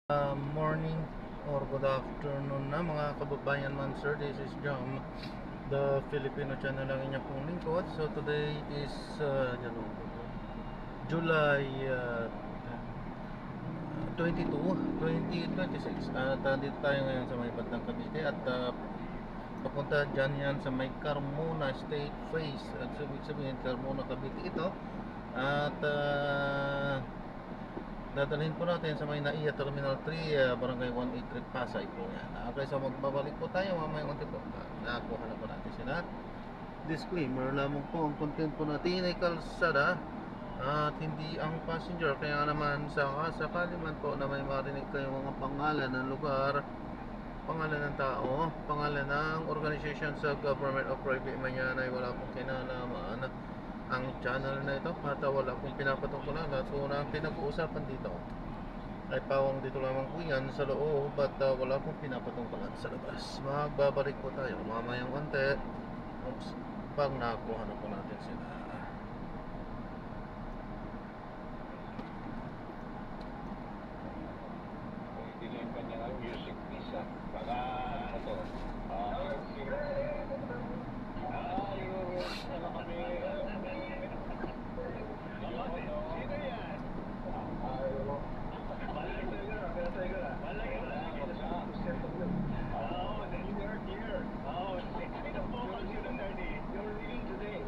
Morning or good afternoon na mga kababayan man sir. This is Jam, the Filipino channel lang inyong pong lingkod. So today is July 22, 2026 at dito tayo ngayon sa may Batang Cavite at papunta dyan yan sa may Carmona State Face at sabihin Carmona Cavite ito at dadalhin po natin sa may NAIA Terminal 3, Barangay 183 Pasay po yan. Okay, so magbabalik po tayo mamaya unti po. Nakakuha na po natin sila. Disclaimer lamang po, ang content po natin ay kalsada at hindi ang passenger. Kaya naman sa sakali man po na may marinig kayong mga pangalan ng lugar, pangalan ng tao, pangalan ng organization sa government o private man yan ay wala pong kinalaman ang channel na ito at wala pong pinapatungkulan at kung ang pinag-uusapan dito ay pawang dito lamang po yan sa loob at wala pong pinapatungkulan sa labas. Magbabalik po tayo mamayang konti pag nakuha na po natin sila. Hindi yung kanyang music visa baka ito yung kami sino yan? The New York year. Sino po kasi yung attorney? You're reading today.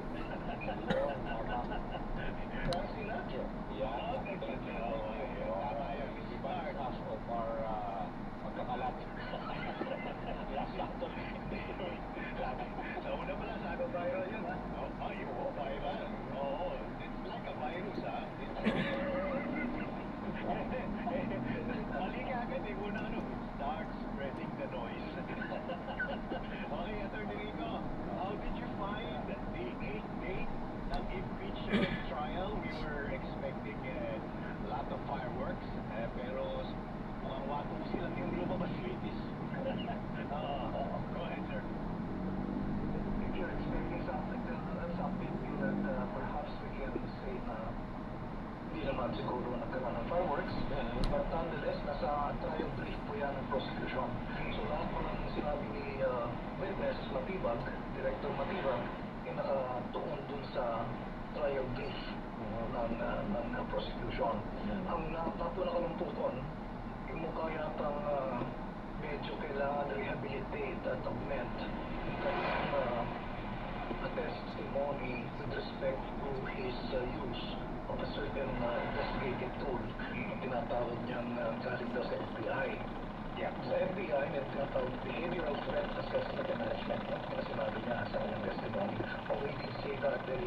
Frank Sinatra. Yeah. Passport or magkakalat. Sa una pala, sabi viral yun, ha? Oo, viral. Oo, it's like a virus, ha? Mali ka agad, eh. Una, start spreading the noise. Okay, Attorney Rico, how did you find the 8th date ng impeachment trial? We were expecting a lot of fireworks, pero mukhang watong silang yung lumabas latest. Go ahead, sir. If you're expecting something that perhaps we can say na hindi naman siguro nagkaroon ng fireworks, but nonetheless, nasa trial brief po yan ng prosecution. So lahat po ng sinabi ni witness Matibag, Director Matibag, ay nakatuon dun sa trial brief ng prosecution. Ang nakalumputon, yung mukha yatang medyo kailangan rehabilitate at augment yung kanyang testimony with respect to his use of a certain investigative tool na tinatawag niyang galing daw sa FBI. Yeah. Sa FBI, may tinatawag behavioral threat assessment and management. Kaya sinabi niya sa kanyang testimony. Or we can say that they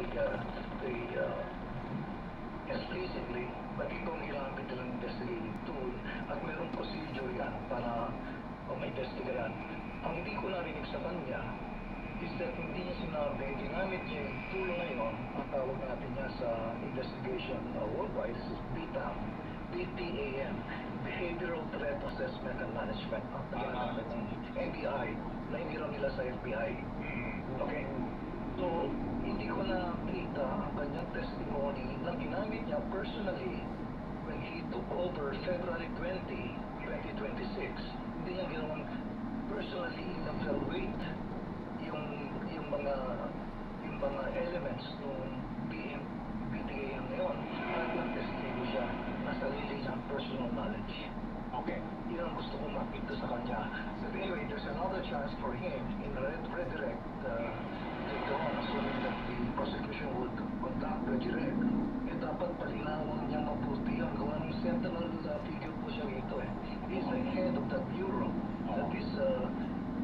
explicitly, but itong ginamit nilang investigative tool at mayroong procedure yan para ma-investigaran. Ang hindi ko narinig sa kanya is that hindi niya sinabi, ginamit niya yung tool ngayon, ang tawag natin niya sa investigation worldwide, this is BTAM, BTAM, Behavioral Threat Assessment and Management. Ang ginamit ng NBI, na iniram nila sa FBI. Okay? So, hindi ko nakita ang kanyang testimony na ginamit niya personally when he took over February 20, 2026. Hindi niya ginawang personally evaluate yung mga elements ng BTAM ngayon at nag-testigo siya na sarili niyang personal knowledge. Okay. Yun ang gusto kong makita sa kanya. So anyway, there's another chance for him in redirect later on, assuming that the prosecution would conduct redirect. Eh dapat palinawang niya mabuti ang gawa ng sentinel figure po siya rito eh. He's the head of that bureau that is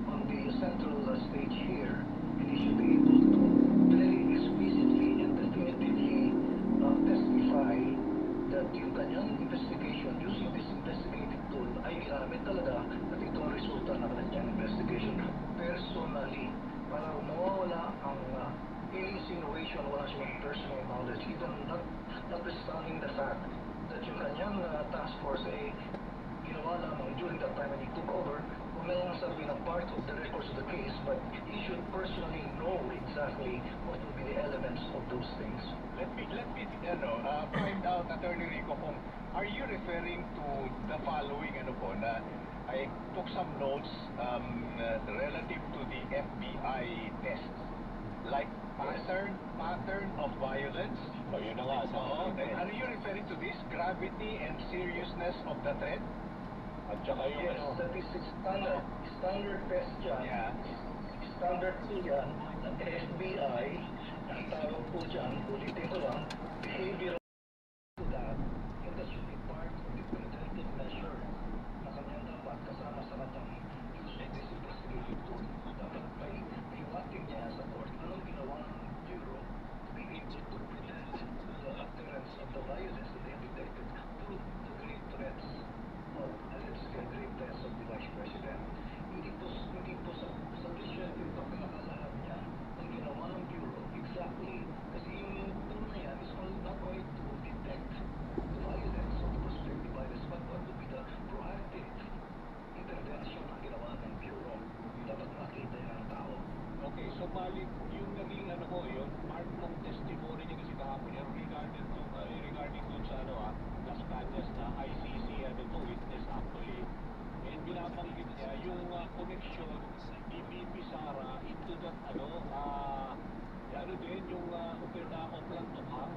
on the central stage here, and he should be able to very explicitly and definitively testify that yung kanyang investigation using this investigative tool ay ginamit talaga at ito ang resulta ng kanyang investigation personally para mawawala ang insinuation wala siyang personal knowledge, even notwithstanding the fact that yung kanyang task force ay ginawa lamang during that time when he took over. Meron sabi na part of the records of the case, but he should personally know exactly what will be the elements of those things. Let me find out, Attorney Rico, kung are you referring to the following, ano po, hapon, I took some notes relative to the FBI tests. Like pattern of violence. O yun na nga, sa Oo. Are you referring to this? Gravity and seriousness of the threat? At saka yung Yes, ano, that is standard test yan. Yeah. Standard po yan ng FBI. Ang tawag po dyan, ulitin ko lang, behavioral to that. And that should be part of the preventive measure na kanyang dapat kasama sa kanyang use of this investigative tool. Dapat may hiwating niya sa court. Anong ginawa ng Bureau to be able to prevent the occurrence of the violence that they have detected through the grave threats of, let's say, grave threats of the Vice President. Hindi po sufficient yung pagkakalahat niya ng ginawa ng Bureau exactly kasi yung tool na yan is not only to detect the violence of the prospective violence but what would be the proactive intervention na ginawa ng Bureau. Dapat makita yan ng tao. okay, so balik yung naging ano ko, yung part ng testimony niya kasi kahapon yan regarding dun sa Las Cañas na ICC witness actually. And binabanggit niya yung connection ni BP Sara into that din yung Oplan Tukhang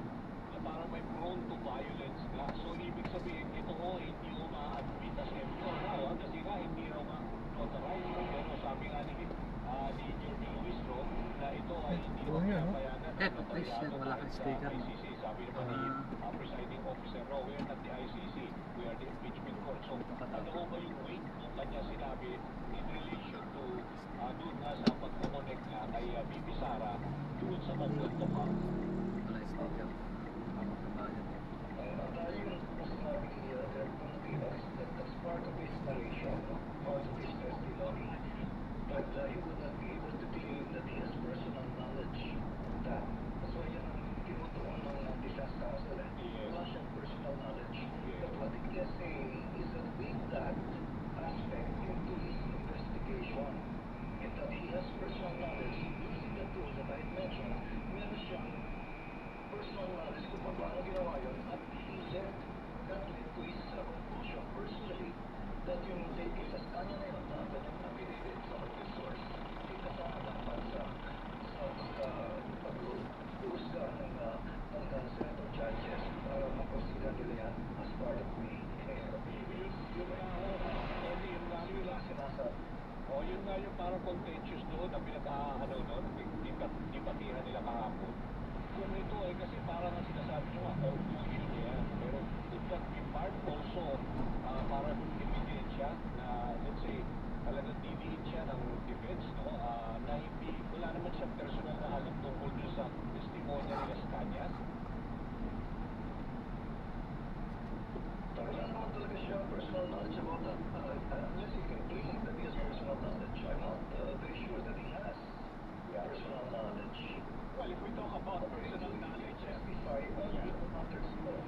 na parang may prone to violence nga. So ibig sabihin ito hindi mo ma-admit as MPO now kasi nga hindi raw ma-authorize. Pero sabi nga ni Jerry Luistro na ito ay hindi naman pinapayagan ng notaryado dahil sa ICC. Sabi naman ni presiding officer Rowan at the ICC, we are the impeachment court. So ano ba yung weight kung kanya sinabi in relation to doon nga sa pagkoconnect nga kay BP Sara doon sa Oplan Tukhang? Dahil po sinabi ni Director Matilas that that's part of his narration, part of his testimony, but he would not be able to claim that he has personal knowledge of that. That's why yan ang tinutuon ng defense counsel. Wala siyang personal knowledge. But what he can say is that with that aspect into his investigation, and that he has personal knowledge using the tools that I mentioned, meron siyang personal knowledge kung paano ginawa yun at he left that led to his conclusion personally that yung lady sa kanya na yun na kanyang affiliated sa open source hindi kasama dapat sa pag-uusga ng senator judges para makonsider nila yan as part of the yun nga yung parang contentious doon na debatihan nila kahapon. Kung ito ay kasi parang ang sinasabi nyo conclusion niya, pero could that be part also para ebidensya na let's say talagang didiin siya ng defense na hindi, wala naman siyang personal na alam tungkol dun sa testimonya ni Las Cañas? Wala naman talaga siya personal knowledge about that. Unless he can claim that he has personal knowledge, I'm not very sure that he has personal knowledge. Well, if we talk about personal knowledge, Testify on matters of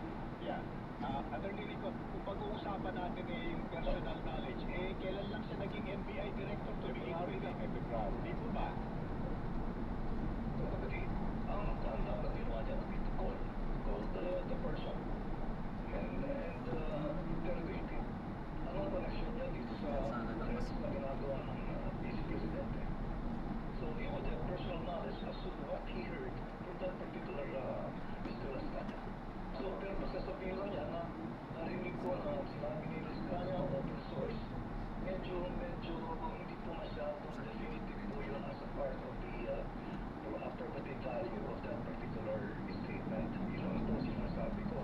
Attorney Rico, kung pag-uusapan natin yung personal knowledge, kailan lang siya naging NBI director to February lang, February, di po ba? kapatid, ang dapat ginawa niya to call the person and interrogate him. Ano ang connection niya dito sa threats na ginagawa ng Vice Presidente? So he would have personal knowledge as to what he heard from that particular Mr. Las Cañas. So pero masasabihin lang niya na narinig ko na sinabi ni Las Cañas open source, medyo hindi po masyadong definitive po yun as a part of the affirmative value of that particular statement. Yun ang po sinasabi ko.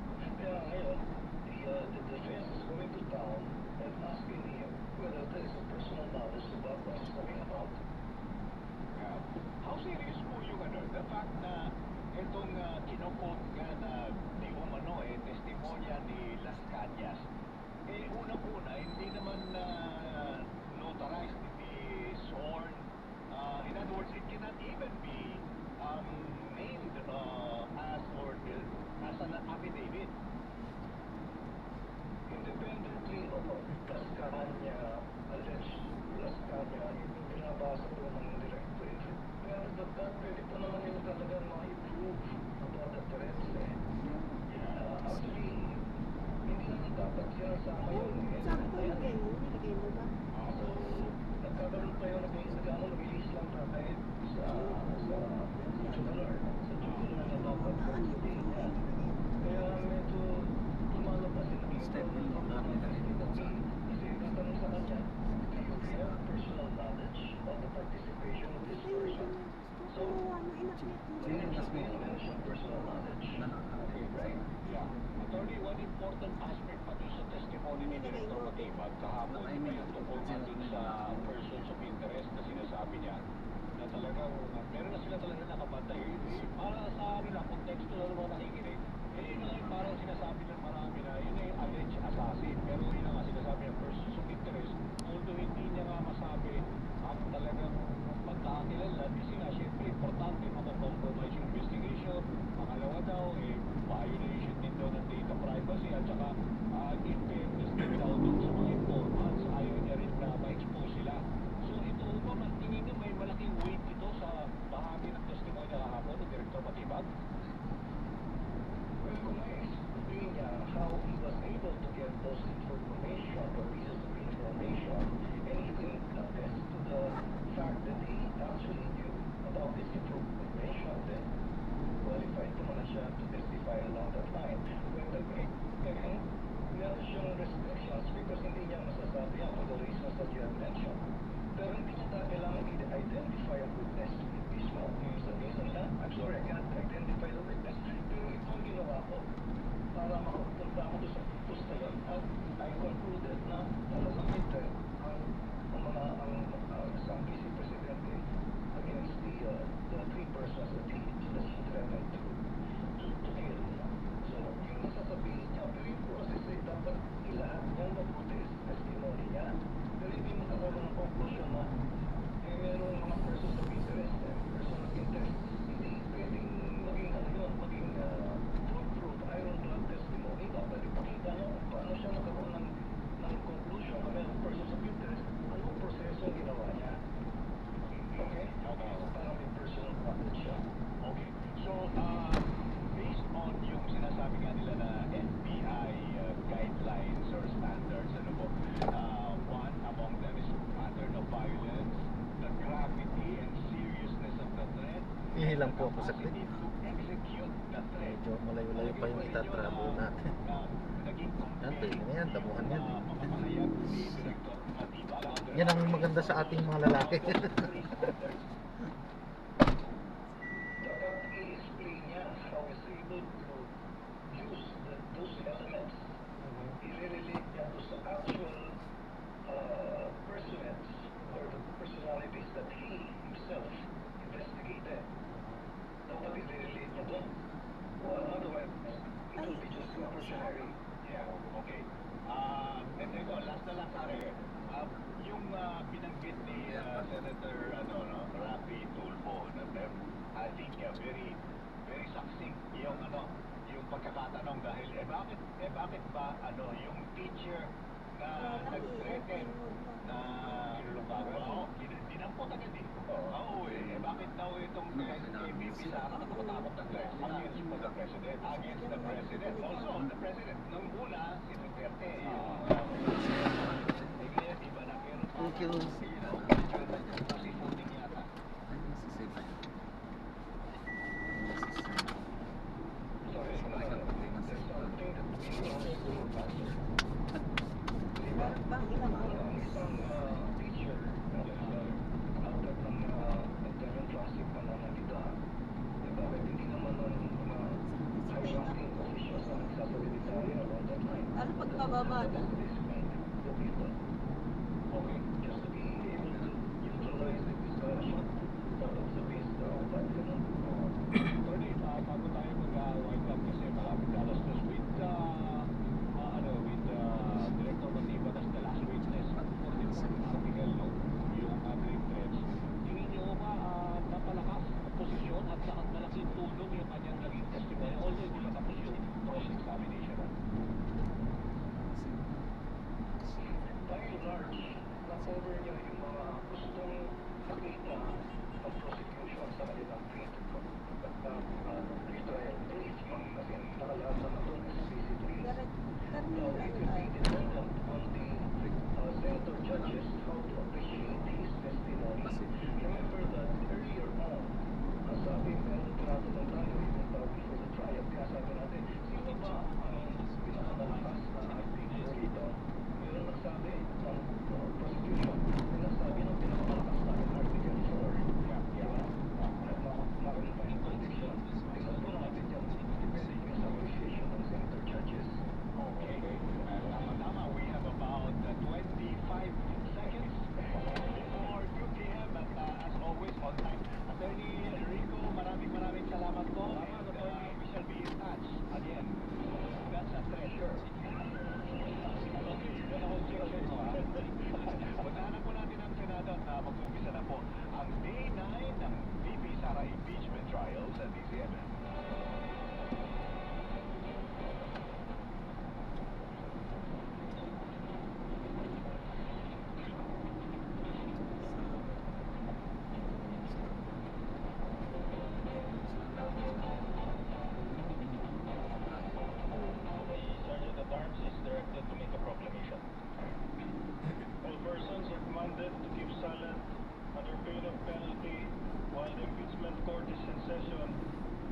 Matibag kahapon yung tungkol nga dun sa persons of interest na sinasabi niya na talagang meron na sila talaga nakabantay. Para sa amin lang, konteksto na naman nakikinig, yun na yung parang sinasabi ng marami na yun na yung alleged assassin. Pero yun na nga sinasabi ng persons of interest, although hindi niya nga masabi ang talagang pagkakakilanlan kasi nga syempre importante mako-compromise yung investigation. Pangalawa daw, violation din daw ng data privacy at saka in fairness din daw dun sa mga informants, ayaw niya rin na ma-expose sila. So ito ba, tingin niyo may malaking weight ito sa bahagi ng testimonya kahapon ng Director Matibag? Well, kung ma-explain niya how he was able to get those information or pieces of information, and he can attest to the fact that he actually knew about this information, then qualified naman na siya to testify along that line. But again, meron siyang restrictions because hindi niya masasabi yan for the reasons that you have mentioned. Pero hindi niya kailangan i-identify a witness mismo. Sabihin na, I'm sorry, I cannot identify the witness. Pero ito ang ginawa ko para makapunta ako doon sa pustayan at I concluded na talagang may threat ang isang vice presidente against the three persons that he threatened to kill. So, yung nasasabihin niya, pero yung process ay dapat ilahat niyang mabuti sa testimony niya. Pero hindi mo kakaroon ng conclusion na merong mga persons of interest, person of interest, hindi pwedeng maging ano yun, maging foolproof, ironclad testimony. Dapat ipakita niya kung paano siya nagkaroon ng conclusion na merong persons of interest, anong proseso ang ginawa niya. Okay? Okay. So, parang may personal knowledge siya. Okay. So, based on yung sinasabi nga nila na FBI guidelines or standards, ano po, one among them is pattern of violence, the gravity and seriousness of the threat, Ihilang po ako sa clip. capacity to execute the threat. Medyo malayo-layo pa yung itatravel natin. Naging Yan, pwede na yan, damuhan yan. pamamahayag ni Director Matibag. Yan ang maganda sa ating mga lalaki. Dapat i-explain niya how he's able to use those elements. I-relate niya to sa actual personages or the personalities that he himself investigated. Dapat i-relate niya doon. Well, otherwise, it will be just conclusionary. Yeah, okay. And ito, last na lang pare. Yung binanggit ni Senator Rafi Tulfo, I think very very succinct yung yung pagkakatanong dahil bakit ba yung teacher na nag-threaten na lulubagan dinampot agad bakit daw itong KBP Sara natatakot ng threat against the president also the president nung una si Duterte kaya iba na pero Thank you. kasi voting yata Sorry, there's something that we don't know. Bang ilang Ang isang teacher outlet ng internal traffic pa na nandito bakit hindi naman ng mga high-ranking officials na nagsasalita around that time. Ano pagkababa na? The people. Okay, just to be able to neutralize the discussion. Dapat sabihin sa ba't ganun? Tony, bago tayo mag-wind up kasi malapit alas dos with Director Matibag as the last witness for the article yung grave threats. Tingin niyo ba napalakas ang posisyon at malaking tulong yung kanyang naging testimony although hindi pa tapos yung cross-examination? By and large, na-cover niya yung mga gustong makita ng prosecution sa kanilang pre-trial brief. Kasi nakalahat naman doon is basically Karamihan it ano will be tayo. dependent on the senator judges how to appreciate his testimony. Remember that earlier on, sabi meron tinatanong tayo even before the trial, kaya sabi natin, sino ba ang pinakamalakas na acting dito? Meron nagsabi ng prosecution, may nagsabi ng pinakamalakas na Article 4. At makaroon pa yung conviction. Tingnan po natin yan. Depende yung sa appreciation ng senator judges. Okay. session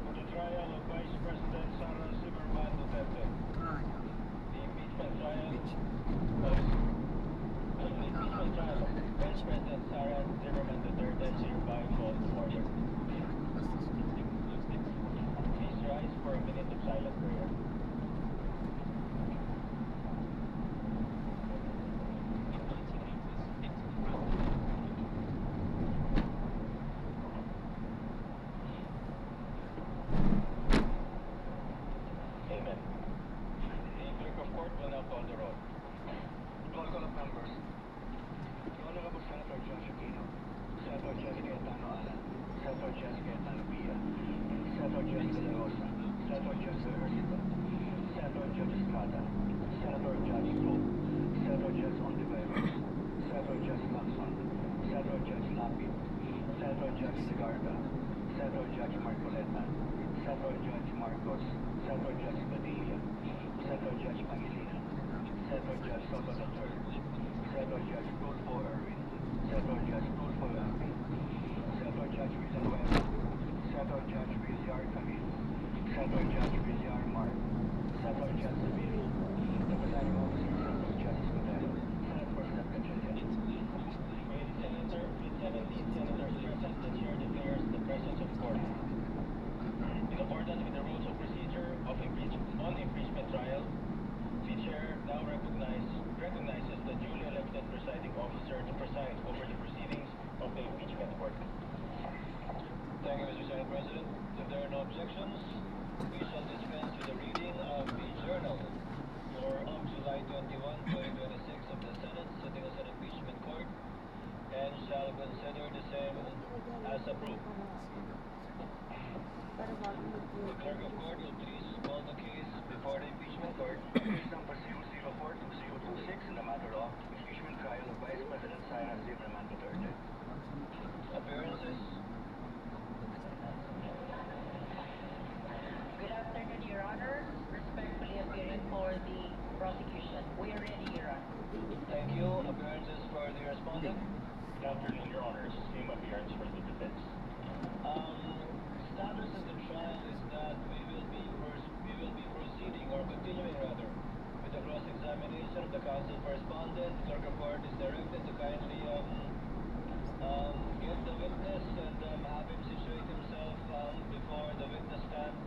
for the trial of Vice President Sara Zimmerman Duterte. The impeachment trial of Vice President Sara Zimmerman Duterte is hereby called to order. Please rise for a minute of silent prayer. Amen. The clerk of court will now call the roll. Call of members. The Honorable Senator Josh Aquino, Senator Jessica Cayetano Alan, Senator Jessica Cayetano Pia, Senator Jessica De Rosa, Senator Jessica Ercito, Senator Judge Estrada, Senator Johnny Flo, Senator Judge Ontiveros, Senator Judge Lacson, Senator Judge Lapid, Senator Judge Legarda, Senator Judge Marcoleta, Senator Judge Marcos, Senator Judge Padilla, Senator Judge Pangilinan, Senator Judge Soto III, Senator Judge Tulfo Erwin, Senator Judge Tulfo Erwin, Senator Judge Villanueva, Senator Judge Villar Camilo, Senator Judge Villar Mark, Senator Judge Sabino, the presiding officer, Senator Judge Escudero, Senate President Gatchalian. With 17 senators present, the chair declares the presence of quorum. In accordance with the rules of procedure on impeachment trial, the chair now recognizes the duly elected presiding officer to preside over the proceedings of the impeachment court. Thank you, Mr. Senate President. If there are no objections, we shall dispense with the reading of the journal for July 21, 2026 of the Senate, sitting as an impeachment court, and shall consider the same as approved. The clerk of court will please call the case before the impeachment court. Case number 0042026 in the matter of impeachment trial of Vice President Sara Zimmerman Duterte. Appearances. Good afternoon, Your Honor. Respectfully appearing for the prosecution. We are ready, Your Honor. Thank you. Appearances for the respondent. Good afternoon, Your Honors. Same appearance for the defense. Status of the trial is that we will be proceeding or continuing rather with the cross-examination of the counsel for respondent. Clerk of court is directed to kindly get the witness and have him situate himself before the witness stand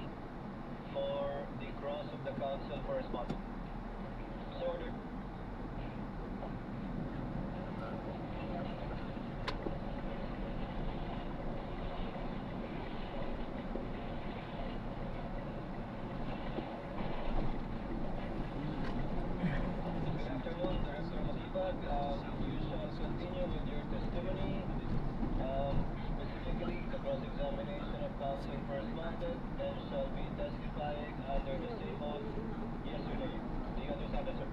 for the cross of the counsel for respondent. So ordered. Good afternoon, Director Matibag. You shall continue with your testimony, specifically the cross-examination of counsel for respondent, and shall be testifying under the same oath. Yes or nay? Do you understand that, sir?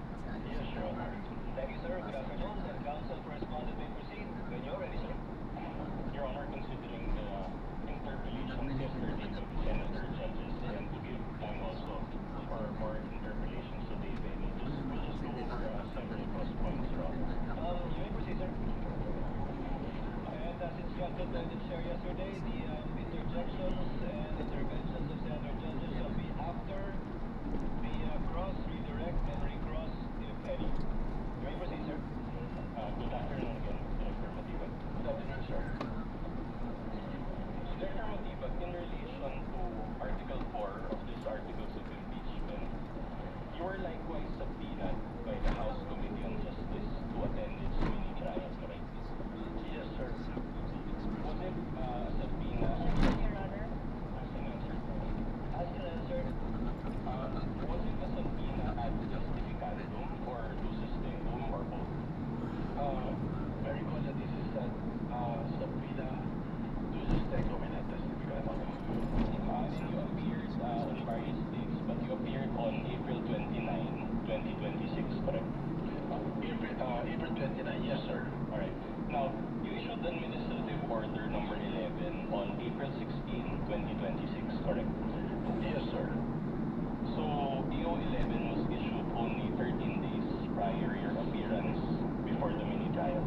Yes, Your Honor. Thank you, sir. Good afternoon. And counsel for respondent may proceed when you're ready, sir. Your Honor, considering the interpellations yesterday of senator judges and to give time also for more interpellations today, we'll just go over several cross points, Your Honor. You may proceed, sir. And as instructed by the chair yesterday, the interjections and interventions of senator judges shall be after the cross, redirect, and recross, if any. You may proceed, sir. Good afternoon again, Director Matibag. Good afternoon, sir. Director Matibag, in relation to Article 4 of this Articles of Impeachment, you were likewise subpoenaed by the House Committee on Justice to attend its mini-trial, correct? Yes, sir. Was it a subpoena? Your Honor. As an answer. Ask and answer. Was it a subpoena ad justificandum or lusus stendum or both? I recall that this is a subpoena to suspect or not justificandum. And you appeared on various dates, but you appeared on April 29, 2026, correct? April 29, yes, sir. Alright. Now, you issued Administrative Order number 11 on April 16, 2026, correct? Yes, sir. So, EO 11 was issued only 13 days prior your appearance before the mini-trial.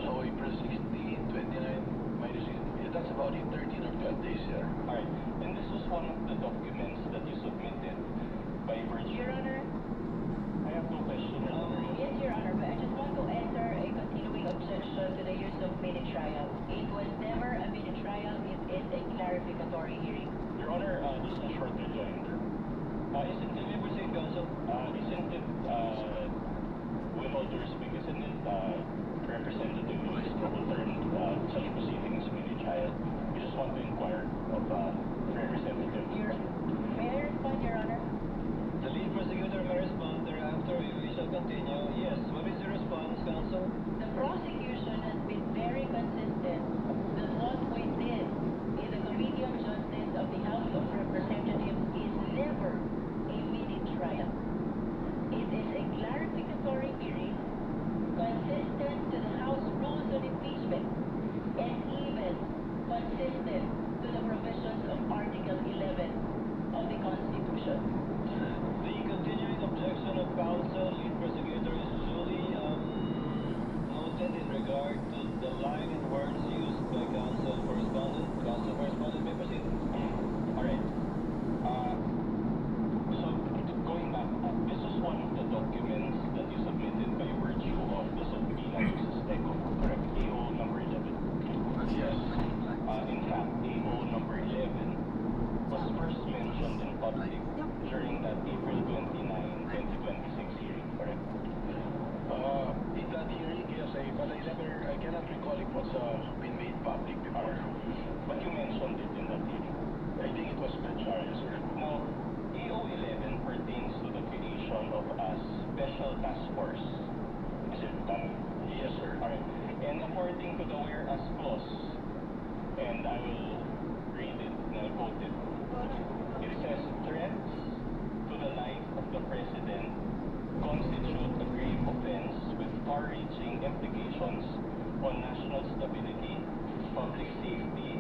So April 16, 29, minus, that's about it, 13 or 12. days, sir. Alright, and this was one of the documents that you submitted by virtue. Your Honor, I have no question, Your Honor. yes, Your Honor, but I just want to enter a continuing objection to the use of mini-trial. It was never a mini-trial, it is a clarificatory hearing. Your Honor, just a short rejoinder. Isn't it, Member State Council, isn't it, with all due respect, isn't it, Representative Luis who will turn such proceedings mini-trial? We just want to inquire of Representative. May I respond, Your Honor? the lead prosecutor may respond thereafter. We shall continue. Yes, what is your response, Counsel? The prosecution has been very consistent that what we did in the Committee on Justice of the House of Representatives is never a mini-trial. It is a clarificatory hearing consistent to the House rules on impeachment and even consistent to the provisions of Article 11 of the Constitution. The continuing objection of counsel, lead prosecutor, is duly noted in regard to the line and words used by counsel for respondent. Counsel for respondent may proceed. Alright. So, going back, this was one of the documents that you submitted by virtue of the subpoena versus ECO, correct? AO number 11. Yes. In fact, AO number 11 was first mentioned in public during that April 29, 2026 hearing, correct? In that hearing, yes, I cannot recall if it was been made public before. But you mentioned it in that hearing. I think it was mentioned, yes, sir. Now, AO 11 pertains to the creation of a special task force. Is it done? Yes, sir. Alright. And according to the whereas clause, and I will read it and I'll quote it. It says, threats to the life of the President constitute a grave offense with far-reaching implications on national stability, public safety,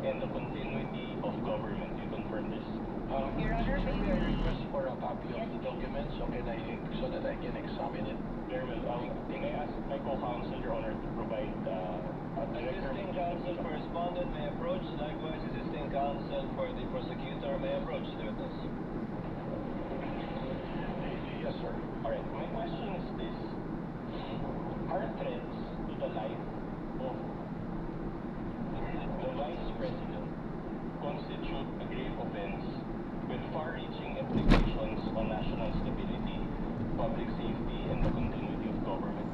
and the continuity of government. You confirm this? Your Honor, may May I request for a copy of Yes, the please. documents so that I can examine it? Very well. May I ask my co-counsel, Your Honor, to provide a director? Assisting counsel for respondent may approach. Likewise, assisting counsel for the prosecutor may approach the witness. Yes, sir. Alright, my question is this. Are threats to the life of the Vice President constitute a grave offense with far-reaching implications on national stability, public safety, and the continuity of government?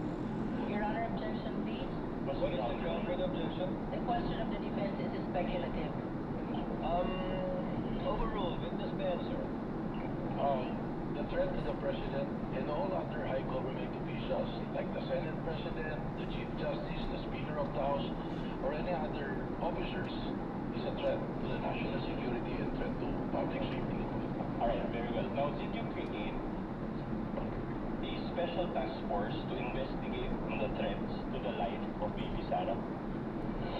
Your Honor, objection, please. What is the ground for the objection? The question of the defense is speculative. Overruled. Witness may answer. The threat to the President and all other high government officials, like the Senate President, the Chief Justice, the Speaker of the House, or any other officers, is a threat to the national security and threat to public safety. Alright, very well. Now, did you create a special task force to investigate the threats to the life of Baby Sara?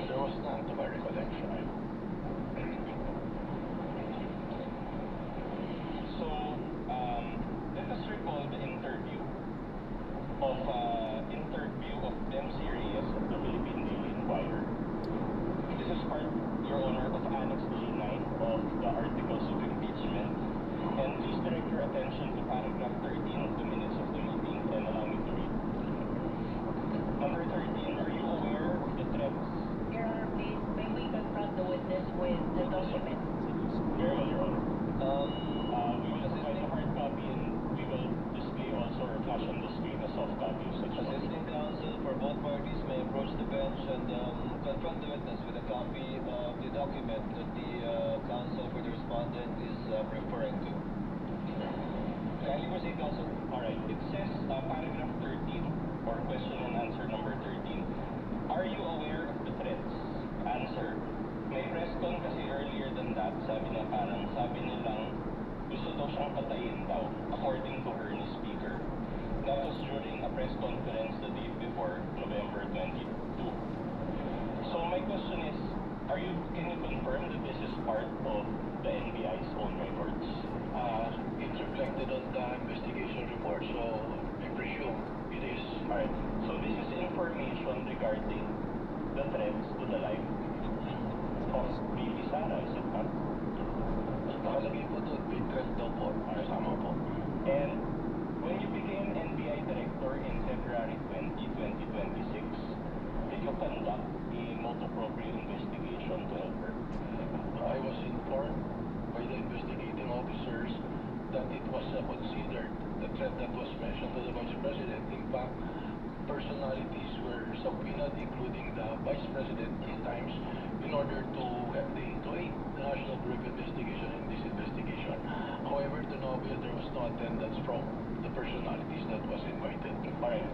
There was none to my recollection. So, let us recall the interview of Dempsey Reyes of the Philippine Daily Inquirer. This is part, Your Honor, of Annex G9 of the Articles of Impeachment. And please direct your attention to paragraph 13 of the minutes of the meeting and allow me to read. Number 13, are you aware of the threats? Your Honor, please, may we confront the witness with the document? Very well, Your Honor. We will provide a hard copy and we will display also or flash on the screen a soft copy of such document. Assisting counsel for both parties may approach the bench and confront the witness with a copy of the document that the counsel for the respondent is referring to. Kindly proceed, counsel. Alright, it says paragraph 13 or question and answer number 13. Are you aware of the threats? Answer. May press con kasi earlier than that, sabi nilang gusto daw siyang patayin daw, according to her ni speaker. That was during a press conference the day before November 22. So my question is, can you confirm that this is part of the NBI's own records? It's reflected on the investigation report, so I presume it is. Alright, so this is information regarding the threats to the life of Baby Sara, is it not? Nakalagay po doon, May 12 daw po. Tama po. And when you became NBI Director in February 2026, did you conduct a motu proprio investigation to help her? I was informed by the investigating officers that it was considered the threat that was mentioned to the Vice President. In fact, personalities were subpoenaed, including the Vice President, 3 times in order to aid the National Bureau of Investigation in this investigation. However, to no avail, there was no attendance from the personalities that was invited. Alright.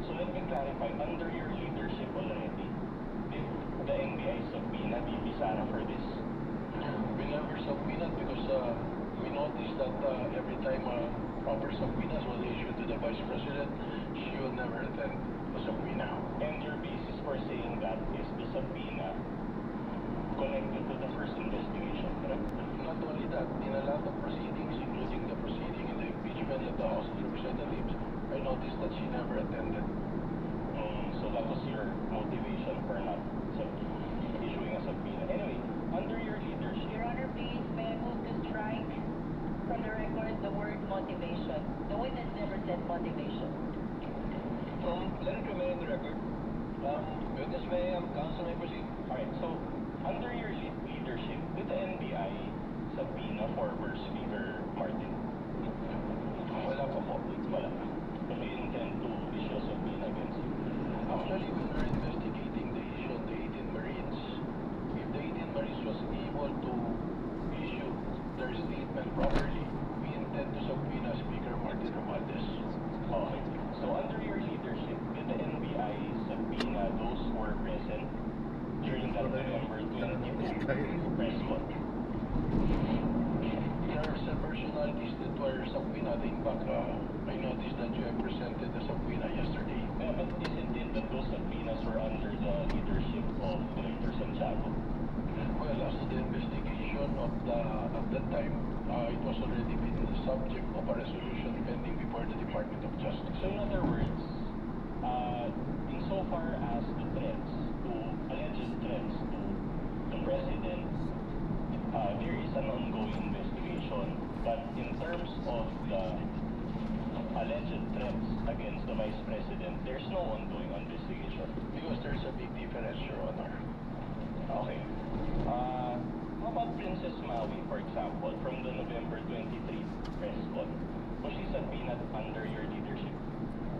So let me clarify, under your leadership already, did the NBI subpoena Baby Sara for this? We never subpoenaed because we noticed that every time proper subpoenas were issued to the Vice President, she will never attend the subpoena. And your basis for saying that is the subpoena connected to the first investigation, correct? Not only that, in a lot of proceedings, including the proceeding in the impeachment of the House of Representatives, I noticed that she never attended. So that was your motivation for not issuing a subpoena. Anyway, under your leadership, Your Honor, please, may I move to strike from the record the word motivation. The witness never said motivation. Let it remain in the record. Witness counsel may proceed. alright, so under your leadership, did the NBI subpoena former Speaker Martin? Wala pa po. Wala. So they intend to issue a subpoena against you. Actually, when we were investigating the issue of the 18 Marines, if the 18 Marines was able to issue their statement properly, we intend to subpoena Speaker Martin Romualdez. Okay. So under your leadership, did the NBI subpoena those who were present during that November 23 press con? There are some personalities that were subpoenaed. In fact, I noticed that you have presented the subpoena yesterday. Yeah, but isn't it that those subpoenas were under the leadership of Director Santiago? Well, as to the investigation of that time, it was already been the subject of a resolution pending before the Department of Justice. So in other words, insofar as the threats to, alleged threats to the President, there is an ongoing investigation. But in terms of the alleged threats against the Vice President, there's no ongoing investigation. Because there's a big difference, Your Honor. Okay. How about Princess Maui, for example, from the November 23 press con? Was she subpoenaed under your leadership?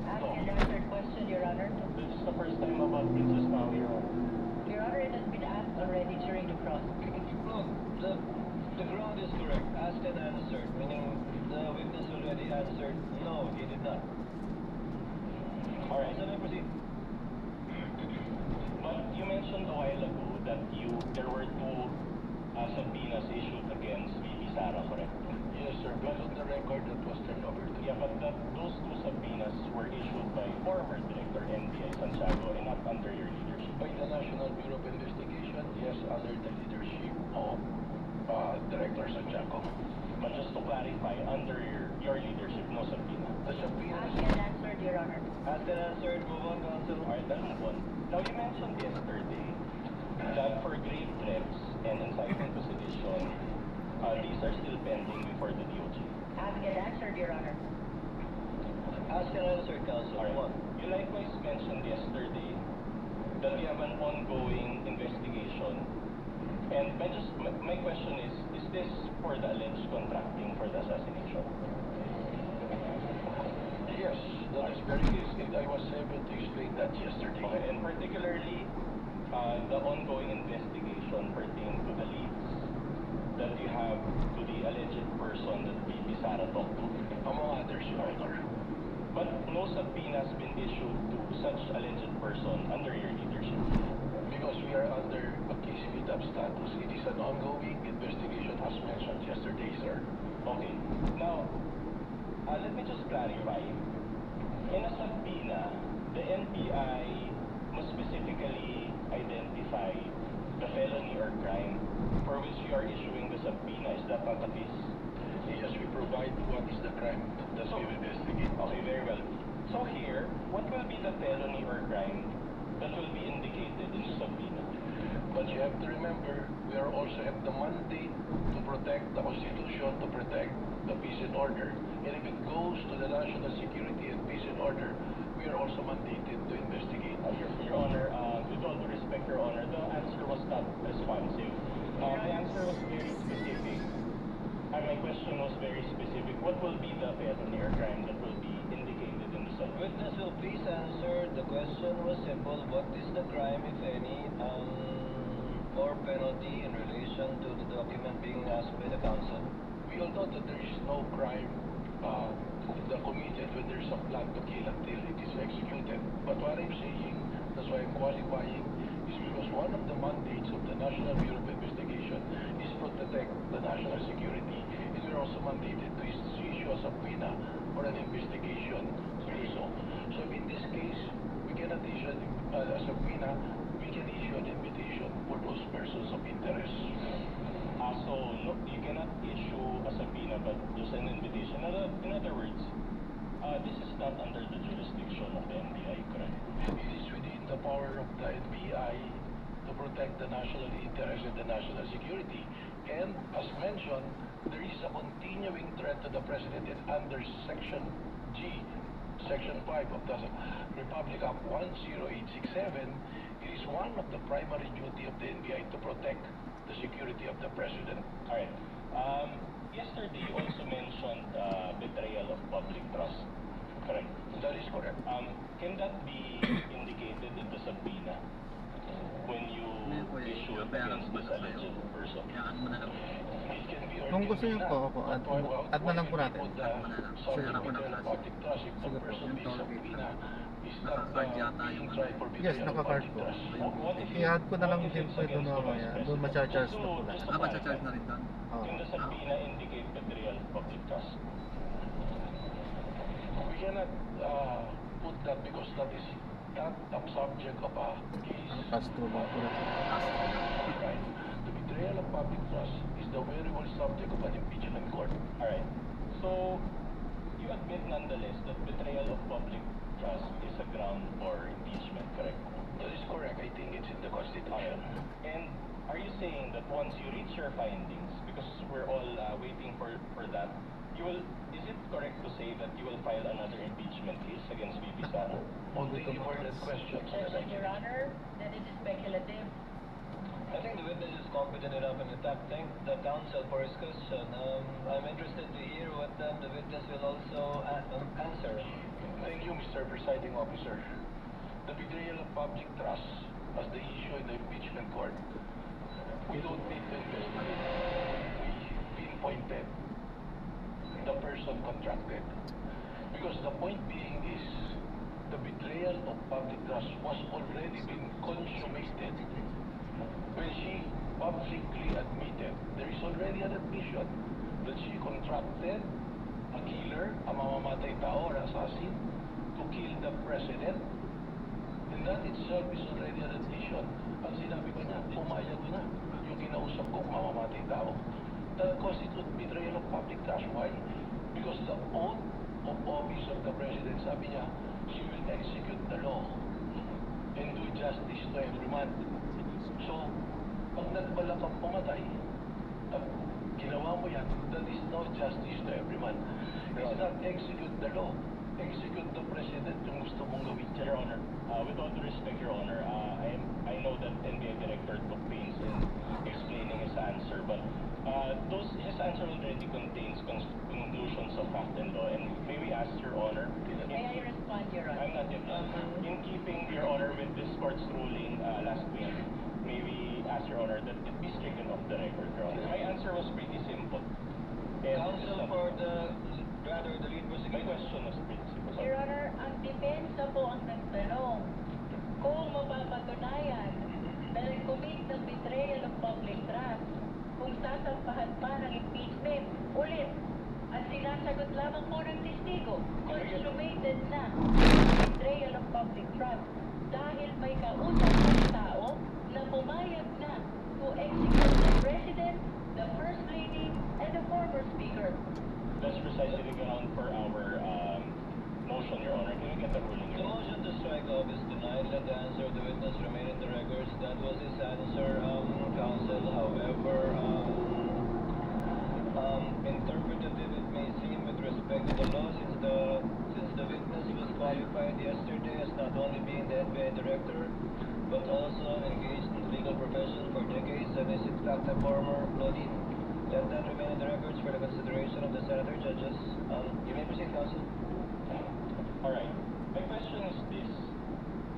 Ask and answered question, Your Honor. This is the first time about Princess Maui, Your Honor. Your Honor, it has been asked already during the cross. No, the ground is correct. Asked and answered, meaning the witness already answered, no, he did not. Alright. So let me proceed. But you mentioned a while ago that there were 2 subpoenas issued against Baby Sara, correct? Yes, sir. Based on the record that was turned over to Yeah, but those 2 subpoenas were issued by former Director NBI Santiago and not under your leadership. by the National Bureau of Investigation, yes, under the leadership of Director Santiago. But just to clarify, under your leadership, no subpoena. The subpoena Ask and answered, Your Honor. Asked and answered, move on, counsel. Alright, let's move on. Now, you mentioned yesterday that for grave threats and incitement to sedition, these are still pending before the DOJ. Ask and answered, Your Honor. Asked and answered, counsel. Alright. Move on. You likewise mentioned yesterday that you have an ongoing investigation. And my question is this for the alleged contracting for the assassination? Yes, that is very good. I was able to explain that yesterday. Okay, and particularly, the ongoing investigation pertaining to the leads that you have to the alleged person that Baby Sara talked to. Among others, Your Honor. But no subpoena has been issued to such alleged person under your leadership. Because we are under a case meet-up status. It is an ongoing investigation as mentioned yesterday, sir. Okay. Now, let me just clarify. In a subpoena, the NBI must specifically identify the felony or crime for which you are issuing the subpoena. Is that not the case? Yes, we provide what is the crime that we will investigate. Okay, very well. So here, what will be the felony or crime that will be indicated in the subpoena. But you have to remember, we are also have the mandate to protect the Constitution, to protect the peace and order. And if it goes to the national security and peace and order, we are also mandated to investigate. Your Honor, with all due respect, Your Honor, the answer was not responsive. My answer was very specific. My question was very specific. What will be the felony or crime that will be indicated in the subpoena? Witness will please answer. The question was simple. What is the crime, if any, or penalty in relation to the document being asked by the counsel? We all know that there is no crime committed when there is a plan to kill until it is executed. But what I'm saying, that's why I'm qualifying, is because one of the mandates of the National Bureau of Investigation is to protect the national security, and we're also mandated to issue a subpoena for an investigation to do so. So in this case, we cannot issue a subpoena, we can issue an invitation for those persons of interest. So no, you cannot issue a subpoena, but just an invitation. In other words, this is not under the jurisdiction of the NBI, correct? It is within the power of the NBI to protect the national interest and the national security. And as mentioned, there is a continuing threat to the President and under Section G, Section 5 of the Republic Act 10867, it is one of the primary duty of the NBI to protect the security of the President. All right. Yesterday, you also mentioned betrayal of public trust, correct? That is correct. Can that be indicated in the subpoena when you issue it against this alleged person? It can be or Kung can gusto be niyo not. po, opo, But add na lang po natin. Put the subject matter of public trust. If the Sige po, person yung being toll gate subpoena lang. is not being tried for Yes, betrayal of naka-card public po. trust. What if I-add ko na lang what if din it's po ito against the mamaya. Vice Doon President? macha-charge Just na po to- lahat. just to clarify, na rin doon. Oo. Can the subpoena indicate betrayal of public trust? We cannot put that because that is not a subject of a case. Pass-through lang po natin. Right. The betrayal of public trust is the very well subject of an impeachment court. All right. So, you admit nonetheless that betrayal of public trust is a ground for impeachment, correct? That is correct. I think it's in the Constitution. And are you saying that once you reach your findings, because we're all waiting for that, is it correct to say that you will file another impeachment case against VP Sara? Thank you for that question. Your Honor, that is speculative. I think the witness is competent enough, and in fact, thank the counsel for his question. I'm interested to hear what the witness will also answer. Thank you, Mr. Presiding Officer. The betrayal of public trust as the issue in the impeachment court, we don't need to investigate. We pinpointed the person contracted. Because the point being is, the betrayal of public trust was already been consummated when she publicly admitted, there is already an admission that she contracted a killer, a mamamatay tao or assassin, to kill the president. And that itself is already an admission. Ang sinabi pa niya, pumayag na yung kinausap ko mamamatay tao. That constitutes betrayal of public trust. Why? Because the oath of office of the president, sabi niya, she will execute the law and do justice to every man. So, pag nagbalak kang pumatay, at ginawa mo yan, that is no justice to every man. It's not execute the law, execute the president yung gusto mong gawin Your dyan. Honor, with all due respect, Your Honor, I know that NBI Director took pains in explaining his answer, but his answer already contains conclusions of fact and law. And may we ask Your Honor, May I respond, Your Honor? I'm not yet done. In keeping, Your Honor, with this court's ruling last week, may we ask Your Honor that it be stricken off the record, Your Honor? My answer was pretty simple. And Counsel for the lead my prosecutor. question was pretty simple. Your Honor, ang depensa po ang nagtanong kung mapapatunayan na nag-commit ng betrayal of public trust, kung sasampahan pa ng impeachment, ulit, ang sinasagot lamang po ng testigo, consummated na betrayal of public trust dahil may kausap ng tao na pumayag na to execute the President, the First Lady, and the former Speaker. That's precisely the ground for our motion, Your Honor. Can we get the ruling, The Your Honor? motion to strike off is denied. Let the answer the witness remain in the records. That was his answer, counsel. However, interpretative it may seem with respect to the law, since the witness was qualified yesterday as not only being the NBI director, but also engaged in the legal profession for decades and is in fact a former employee. Let that remain in the records for the consideration of the senator judges. You may proceed, counsel. Alright. My question is this.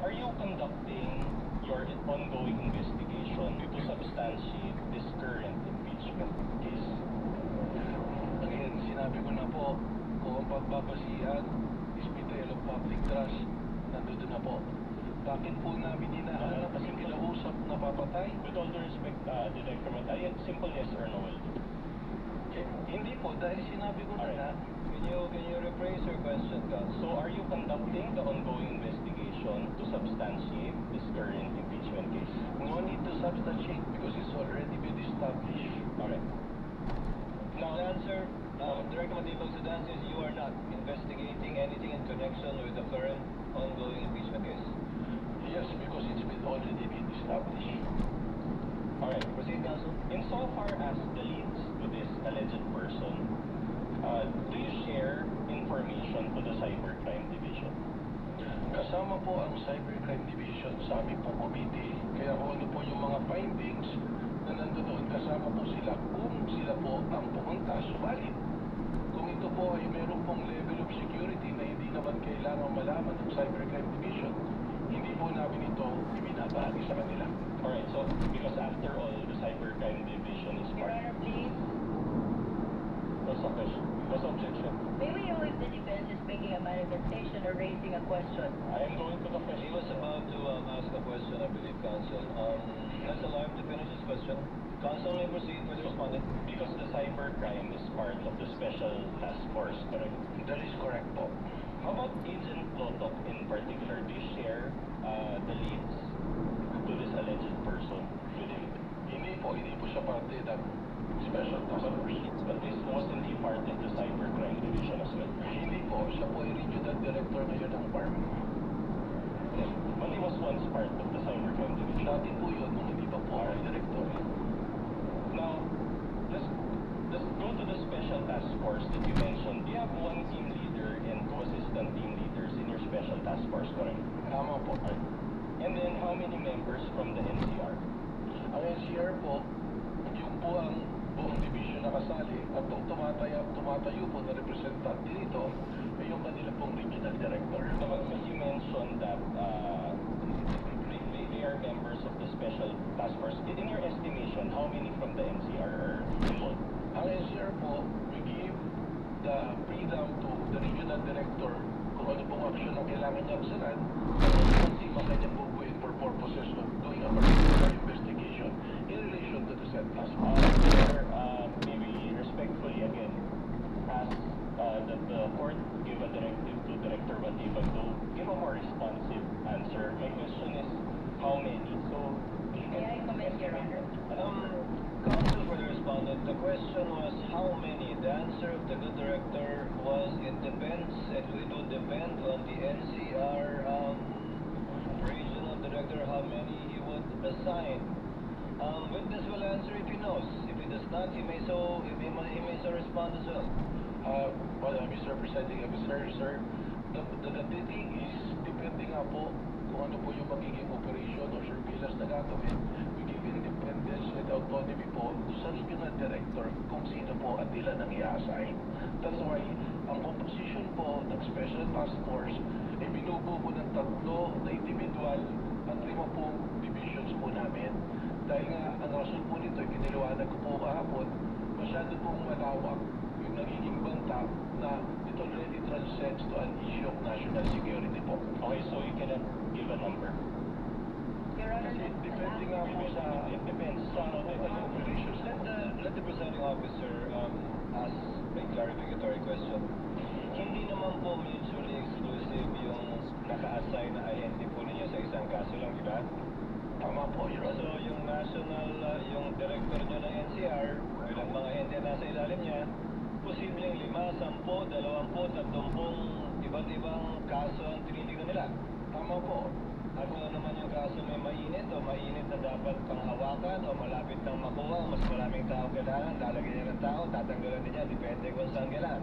Are you conducting your ongoing investigation to substantiate this current impeachment case? Again, sinabi ko na po, kung ang pagbabasihan is betrayal of public trust, nandun na po. Bakit po namin hinahanap kasi kinausap na papatay? With all due respect, Director Matay, simple yes or no will do. Hindi po, dahil sinabi ko na Alright. na, Can you rephrase your question, counsel? So are you conducting the ongoing investigation to substantiate this current impeachment case? no need to substantiate because it's already been established. Alright. Now, the answer, Director Matibag, so the answer is you are not investigating anything in connection with the current ongoing impeachment case. Yes, because it's been already been established. Alright. Proceed, counsel. Insofar as the leads to this alleged person, do you share information to the Cybercrime Division? Kasama po ang Cybercrime Division sa aming pong committee. Kaya kung ano po yung mga findings na nandoon, kasama po sila kung sila po ang pumunta. Subalit, kung ito po ay meron pong level of security na hindi naman kailangan malaman ng Cybercrime Division, hindi po namin ito ibinabahagi sa kanila. Alright, so because after all, the Cybercrime Division is Your part. Honor, please. What's the question? What's the objection? May we know if the defense is making a manifestation or raising a question? I am going to the He question. was about to ask a question, I believe, counsel. Let's allow him to finish his question. Counsel may proceed with responding. Because the cybercrime is part of the special task force, correct? That is correct po. How about Agent Lotok in particular? Do you share the leads to this alleged person with him? Hindi po siya parte ng Special Task Force. But this wasn't he part of the cybercrime division as well? Hindi po, siya po ay regional director ngayon ng farm. Yes, but he was once part of the cybercrime division. Dati po yun, nung hindi pa po ako director. Now, let's go to the special task force that you mentioned. Do you have one team leader and two assistant team leaders in your special task force, correct? Tama po. And then how many members from the NCR? Ang NCR po, yung po ang buong division na kasali at ang tumatayo po na representante dito ay yung kanila pong regional director. But you mentioned that they are members of the special task force. In your estimation, how many from the NCR are involved? Ang NCR po, we give the freedom to the regional director kung ano pong action ang kailangan niya aksanan at ang team ang kanya po for purposes of doing a particular investigation in relation to the said task force. Sir, maybe respectfully again, ask that the court give a directive to Director Batibag to give a more responsive answer. My question is, how many? So, May I comment, Your Honor? Counsel for the respondent, the question was how many. The answer of the good director was it depends, it would depend on the NCR regional director how many he would assign. Witness will answer if he knows. If he does not, he may so respond as well. Mr. Presiding Officer, sir, the thing is, depending nga po kung ano po yung magiging operation or surveillance na gagawin, we give independence and autonomy po sa regional director kung sino po at ilan ang i-assign. That's why, ang composition po ng Special Task Force ay binubuo po ng 3 na individual at 5 pong divisions po namin. Dahil nga, ang rason po nito, piniliwanag ko po kahapon, masyado pong malawak yung nagiging banta na it already transcends to an issue of national security po. okay, so you cannot give a number. Your Honor, Kasi depende nga po sa It depends on the operations. Let the presiding officer ask a clarificatory question. Hindi naman po mutually exclusive yung naka-assign na ahente po ninyo sa isang kaso lang, di ba? Tama po, Your So Honor. yung national, yung director nyo ng NCR, ilang mga ahente nasa ilalim niya, posibleng 5, 10, 20, 30 iba't ibang kaso ang tinitignan nila. Tama po. At kung ano naman yung kaso mainit na dapat pang hawakan o malapit nang makuha, mas maraming tao kailangan, lalagyan niya ng tao, tatanggalan din niya, depende kung saan kailangan.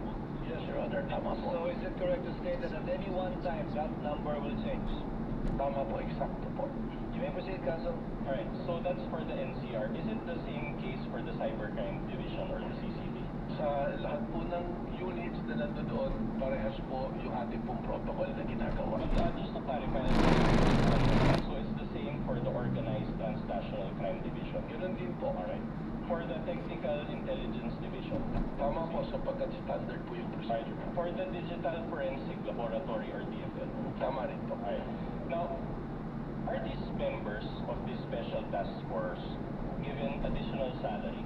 Yes, Your Honor, tama po. So is it correct to state that at any one time, that number will change? Tama po, eksakto po. You may proceed, Counsel. Alright, so that's for the NCR. Is it the same case for the Cybercrime Division or the CCD? Sa lahat po ng units na nandoon, parehas po yung ating pong protocol na ginagawa. But just to clarify, so it's the same for the Organized Transnational Crime Division? Ganun din po. Alright. For the Technical Intelligence Division? Tama po, sapagkat standard po yung Alright. procedure. For the Digital Forensic Laboratory or DFL? Tama rin po. Alright. Now, are these members of this special task force given additional salary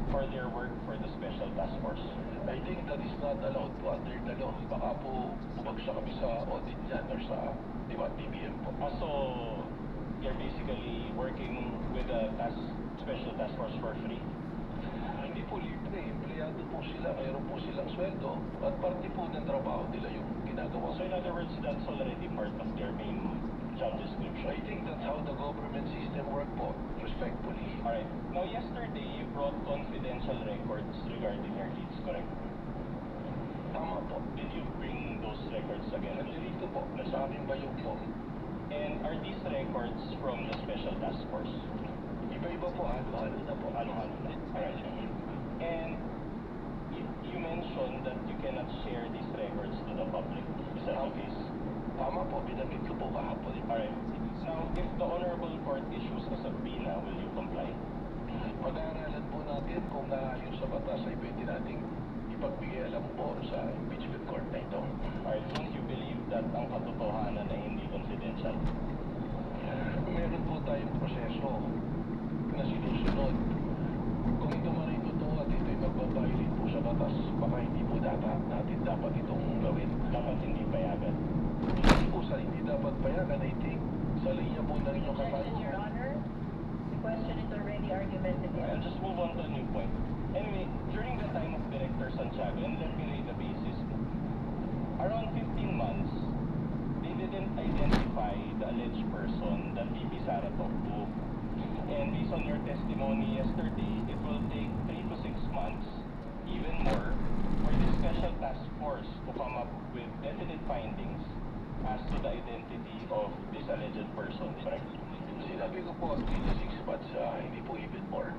for their work for the special task force? I think that is not allowed po under the law. Baka po bumagsak kami sa audit dyan or sa DBM po. So, you're basically working with a special task force for free? Hindi po libre. Empleyado po sila. Mayroon po silang sweldo. At parte po ng trabaho nila yung ginagawa. So in other words, that's already part of their main job description. I think that's how the government system work po. Respectfully. Alright. Now yesterday, you brought confidential records regarding your leads, correct? Tama po. Did you bring those records again? Nandito po. Nasa akin ba yung po? And are these records from the special task force? Iba-iba po. Halo-halo na po. Ano-ano na. Alright. And you mentioned that you cannot share these records to the public. Is that the case? Tama po. Binanggit ko po kahapon. Alright. Now, if the Honorable Court issues a subpoena, will you comply? Pag-aaralan po natin kung naayos sa batas ay pwede nating ipagbigay alam po sa impeachment court na ito. Alright, don't you believe that ang katotohanan ay hindi confidential? Meron po tayong proseso na sinusunod. Kung ito man ay totoo at ito'y magbabailin po sa batas, baka hindi po natin dapat itong gawin. Dapat hindi payagan. Hindi po sa hindi dapat payagan, I think, sa linya po ng inyong Objection, Your katanungan. Honor. The question is already argumentative. I'll just move on to a new point. Anyway, during the time of Director Santiago, and let me lay the basis, around 15 months, they didn't identify the alleged person that VP Sara talked to. And based on your testimony yesterday, it will take 3 to 6 months, even more, for the special task force to come up with definite findings as to the identity of this alleged person, correct? Sinabi ko po, 3 to 6 months, hindi po even more.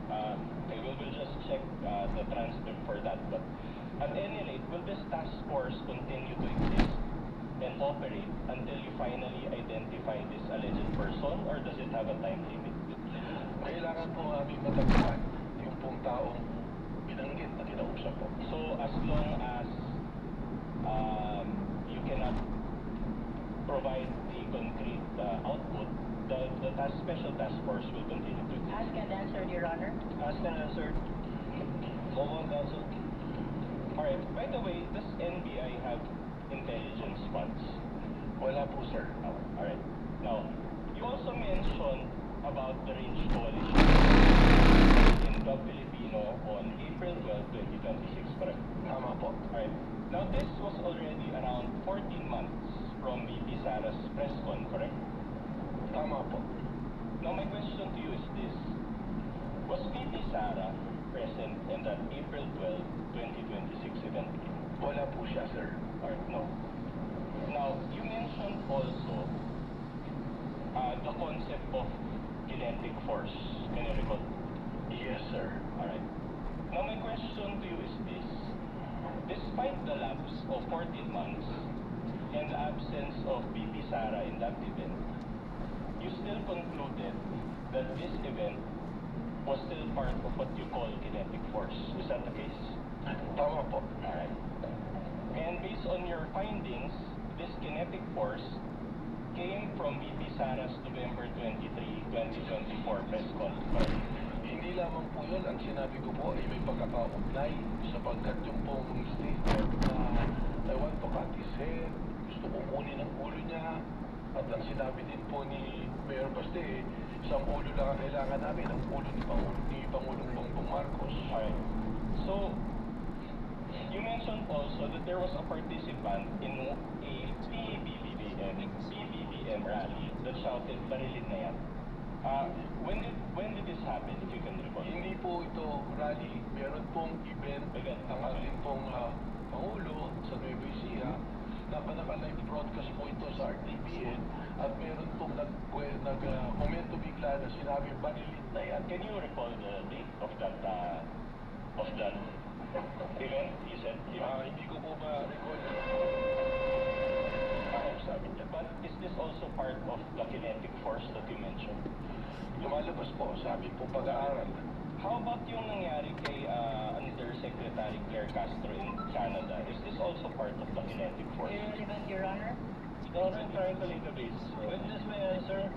Okay, we'll just check the transcript for that. But at any rate, will this task force continue to exist and operate until you finally identify this alleged person, or does it have a time limit? Kailangan po aming matagpuan yung pong taong binanggit na kinausap po. So as long as you cannot provide the concrete output, the special task force will continue to exist. Asked and answered, Your Honor. Asked and answered. Move on, Counsel. Alright, by the way, does NBI have intelligence funds? Wala po, sir. Alright. Now, you also mentioned about the range coalition in Club Filipino on April 12, 2026, correct? Tama po. Alright. Now, this was already around 14 months from VP Sara's press con, correct? Tama po. Now, my question to you is this. Was VP Sara present in that April 12, 2026 event? Wala po siya, sir. Alright, no. Now, you mentioned also the concept of kinetic force. Can you recall? Yes, sir. Alright. Now, my question to you is this. Despite the lapse of 14 months and the absence of VP Sara in that event, you still concluded that this event was still part of what you call kinetic force. Is that the case? Tama po. Alright. And based on your findings, this kinetic force came from VP Sara's November 23, 2024 press conference. Hindi lamang po yun. Ang sinabi ko po ay may pagkakaugnay sapagkat yung pong statement na I want to cut his head, gusto ko kunin ang ulo niya, at ang sinabi din po ni Mayor Baste, isang ulo lang ang kailangan namin, ang ulo ni Pangulong Bongbong Marcos. Alright. So, you mentioned also that there was a participant in a PBBM BBM rally that shouted Barilin na yan. When did this happen, if you can recall? Hindi po ito rally, meron pong event ang ating pong Pangulo sa Nueva Ecija na naka-live broadcast po ito sa RTBN at meron pong nag-komento bigla na sinabi Barilin na yan. Can you recall the date of that event? You said, Hindi ko po ma-recall. sabi niya. But is this also part of the kinetic force that you mentioned? Lumalabas po sa aming pong pag-aaral. How about yung nangyari kay Undersecretary Claire Castro in Canada? Is this also part of the kinetic force? Irrelevant, Your Honor. I'm trying to link the base. Witness may answer.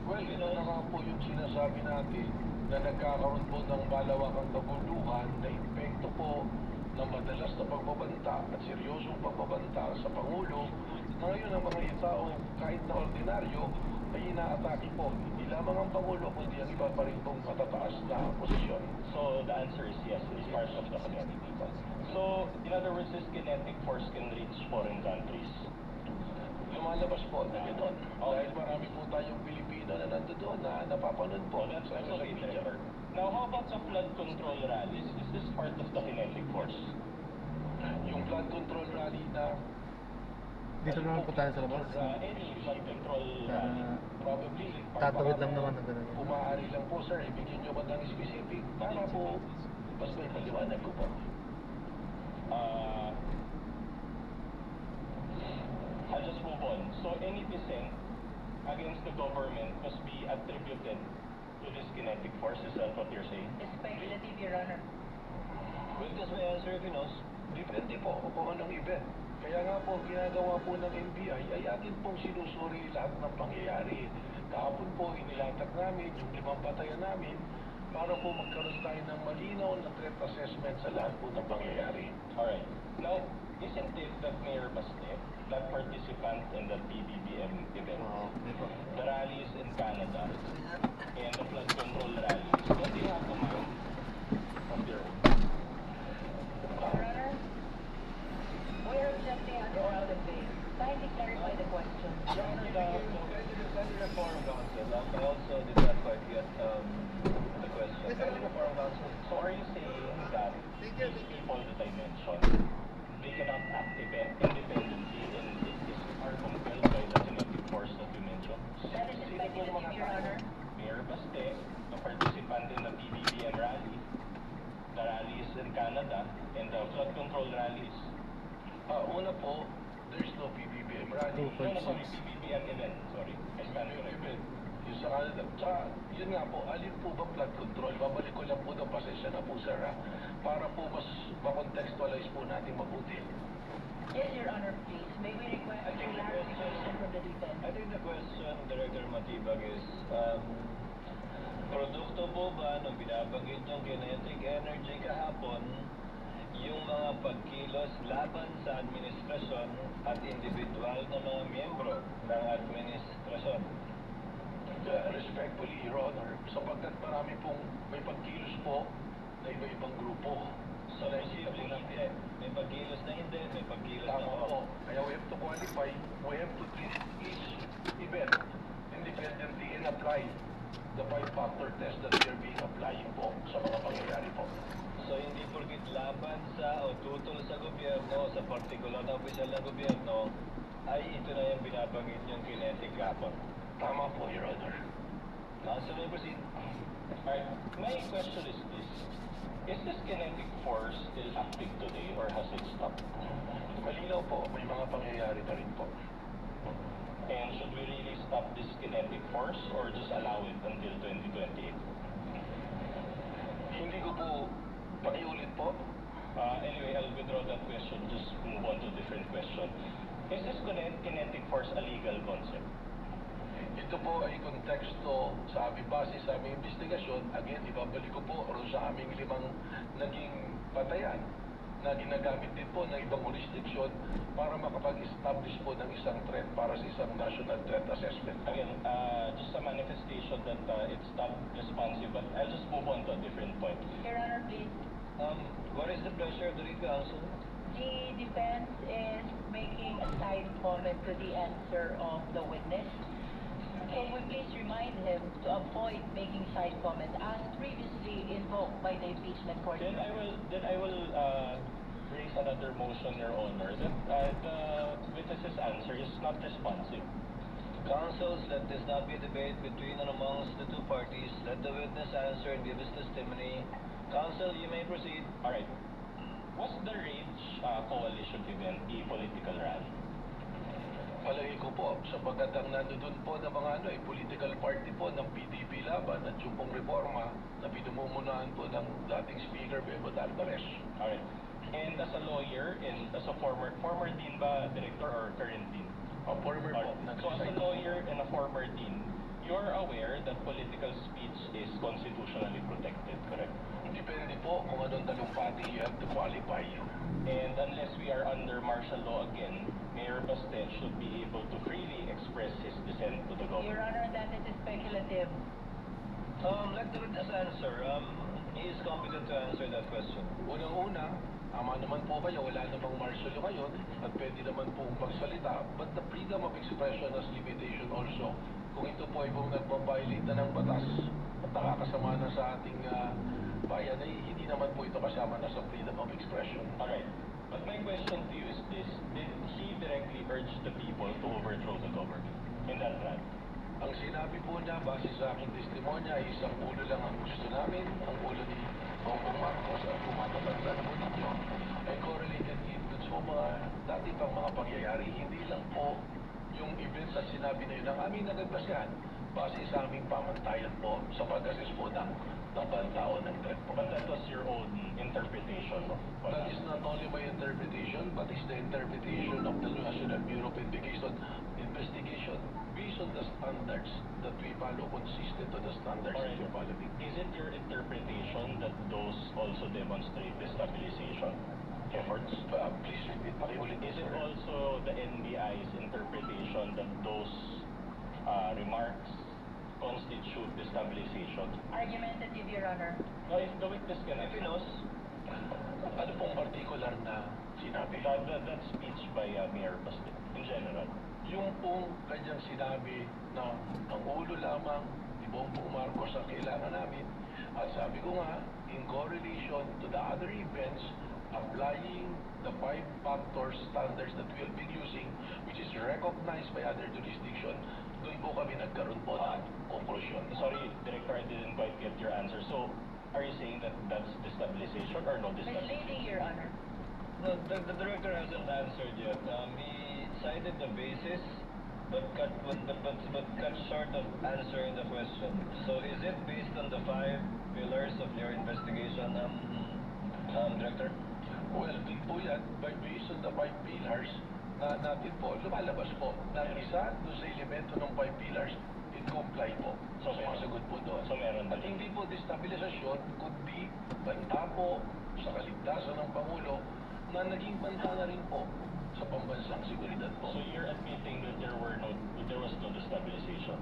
Well, ito na nga po yung sinasabi natin na nagkakaroon po ng malawakang kabuluhan na epekto po ng madalas na pagbabanta at seryosong pagbabanta sa Pangulo na ngayon ang mga tao kahit na ordinaryo ay inaatake po. Hindi lamang ang Pangulo kundi ang iba pa rin pong matataas na posisyon. So the answer is yes, it is part of the kinetic force. So, in other words, this kinetic force can reach foreign countries. Lumalabas po na gano'n. Dahil marami po tayong Pilipino na nandoon na napapanood po That's sa okay. media. Now, how about the flood control rallies? Is this part of the kinetic force? Yung flood control rally na Dito naman po tayo sa labas. Any flood control rally? probably Tatawid lang naman ng ganun. kung maaari lang po sir, ibigyan nyo ba ng specific para po mas may paliwanag ko po. I'll just move on. So any dissent against the government must be attributed to this kinetic force. Is that what you're saying? It's speculative, Your Honor. Witness may answer if he knows. Depende po kung anong event. Kaya nga po, ginagawa po ng NBI ay atin pong sinusuri lahat ng pangyayari. Kahapon po, inilatag namin yung 5 batayan namin para po magkaroon tayo ng malinaw na threat assessment sa lahat po ng pangyayari. Alright. Now, isn't it that Mayor Baste, that participant in the PBBM event, the rallies in Canada, and the flood control rallies, don't they have a mind of their own? Your Honor, we are objecting under out of base. Kindly clarify the question. Your Honor, the Federal Foreign Council, I also did not quite get the question. Federal Foreign Council. So are you saying that these people that I mentioned, they cannot act independently and are compelled by the kinetic force that you mentioned? That is speculative, Your Honor. Mayor Baste, a participant in the PBBM rally, the rallies in Canada, and the flood control rallies. Una po, there's no PBBM rally. No, sorry, PBBM event. Sorry, I stand corrected. Yung sa Canada. Tsaka, yun nga po, alin po ba flood control? Babalik ko lang po ng pasensya na po sir para po mas makontextualize po natin mabuti. Yes, Your Honor, please. May we request a clarification from the defense? I think the question, Director Matibag, is produkto po ba nung binabanggit yung kinetic energy kahapon yung mga pagkilos laban sa administrasyon at individual na mga miyembro ng administrasyon? Respectfully, Your Honor, sapagkat marami pong may pagkilos po na iba-ibang grupo. So, posibleng hindi. May pagkilos na hindi, may pagkilos na Tama oo. po. Kaya we have to qualify, we have to treat each event independently and apply the 5-factor test that we are being applying po sa mga pangyayari po. So, hindi porkit laban sa o tutol sa gobyerno, sa partikular na opisyal ng gobyerno, ay ito na yung binabanggit yung kinetic kapon. Tama po, Your Honor. Council, may proceed. Alright, my question is this. Is this kinetic force still active today or has it stopped? Malinaw po, may mga pangyayari na rin po. And should we really stop this kinetic force or just allow it until 2028? Hindi ko po pakiulit po. Anyway, I'll withdraw that question. Just move on to a different question. Is this kinetic force a legal concept? Ito po ay konteksto sa aming base sa aming investigasyon. Again, ibabalik ko po ron sa aming 5 naging patayan na ginagamit din po ng ibang jurisdiction para makapag-establish po ng isang threat para sa isang national threat assessment. Again, just a manifestation that it's not responsive, but I'll just move on to a different point. Your Honor, please. What is the pleasure of the lead counsel? The defense is making a side comment to the answer of the witness. Can we please remind him to avoid making side comments as previously invoked by the impeachment court? Then I will raise another motion, Your Honor, that the witness's answer is not responsive. Counsels, let this not be a debate between and amongst the two parties. Let the witness answer and give his testimony. Counsel, you may proceed. All right. Was the Rage Coalition event a political rally? Palagi ko po, sapagkat ang nandoon po na mga political party po ng PDP laban at yung pong reforma na pinumumunahan po ng dating Speaker Bebot Alvarez. All right. And as a lawyer and as a former dean ba, director or current dean? Former po. So as a lawyer and a former dean, you're aware that political speech is constitutionally protected, correct? Depende po kung anong talumpati you have to qualify. And unless we are under martial law again, Mayor Bastet should be able to freely express his dissent to the Your government. Honor, that is speculative. Let the witness answer. He is competent to answer that question. Unang-una, ama naman po kayo, wala namang martial law ngayon at pwede naman po magsalita, but the freedom of expression has limitation also. Kung ito po ay kung nagpa-violate na ng batas at nakakasama na sa ating bayan, ay hindi naman po ito kasama na sa freedom of expression. Alright. But my question to you is this: did he directly urge the people to overthrow the government in that rally? Ang sinabi po niya, base sa aking testimonya, ay isang ulo lang ang gusto namin, ang ulo ni Bongbong Marcos at kumatatanda po ninyo, ay correlated dito sa mga dati pang mga pangyayari, hindi lang po yung event at sinabi na yun ang aming nagagpasyan, base sa aming pamantayan po sa pag-assess po ng pantao ng threat po. But that was your own interpretation of what That is not only my interpretation, but is the interpretation of the National Bureau of Investigation based on the standards that we follow, consistent to the standards that we're following. Is it your interpretation that those also demonstrate destabilization efforts? Please repeat. Pakiulit. Is it also the NBI's interpretation that those remarks constitute destabilization? Argumentative, Your Honor. No, if the witness can If he knows, Ano pong particular na sinabi? that speech by Mayor Bastet in general. Yung pong kanyang sinabi na ang ulo lamang ni Bongbong Marcos ang kailangan namin, at sabi ko nga, in correlation to the other events, applying the 5-factor standards that we'll be using, which is recognized by other jurisdiction, doon po kami nagkaroon po ng conclusion. Sorry, Director, I didn't quite get your answer. So, are you saying that that's destabilization or no destabilization? Misleading, Your Honor. no, the director hasn't answered yet. He cited the basis, but cut short of answering the question. So is it based on the 5 pillars of your investigation, Director? Well, din po yan, based on the 5 pillars na natin po, lumalabas po na isa doon sa elemento ng 5 pillars, it comply po. So, sumasagot po doon. So, meron At din. hindi po destabilisasyon, kundi banta po sa kaligtasan ng Pangulo na naging banta na rin po sa pambansang seguridad po. So, you're admitting that there was no destabilization?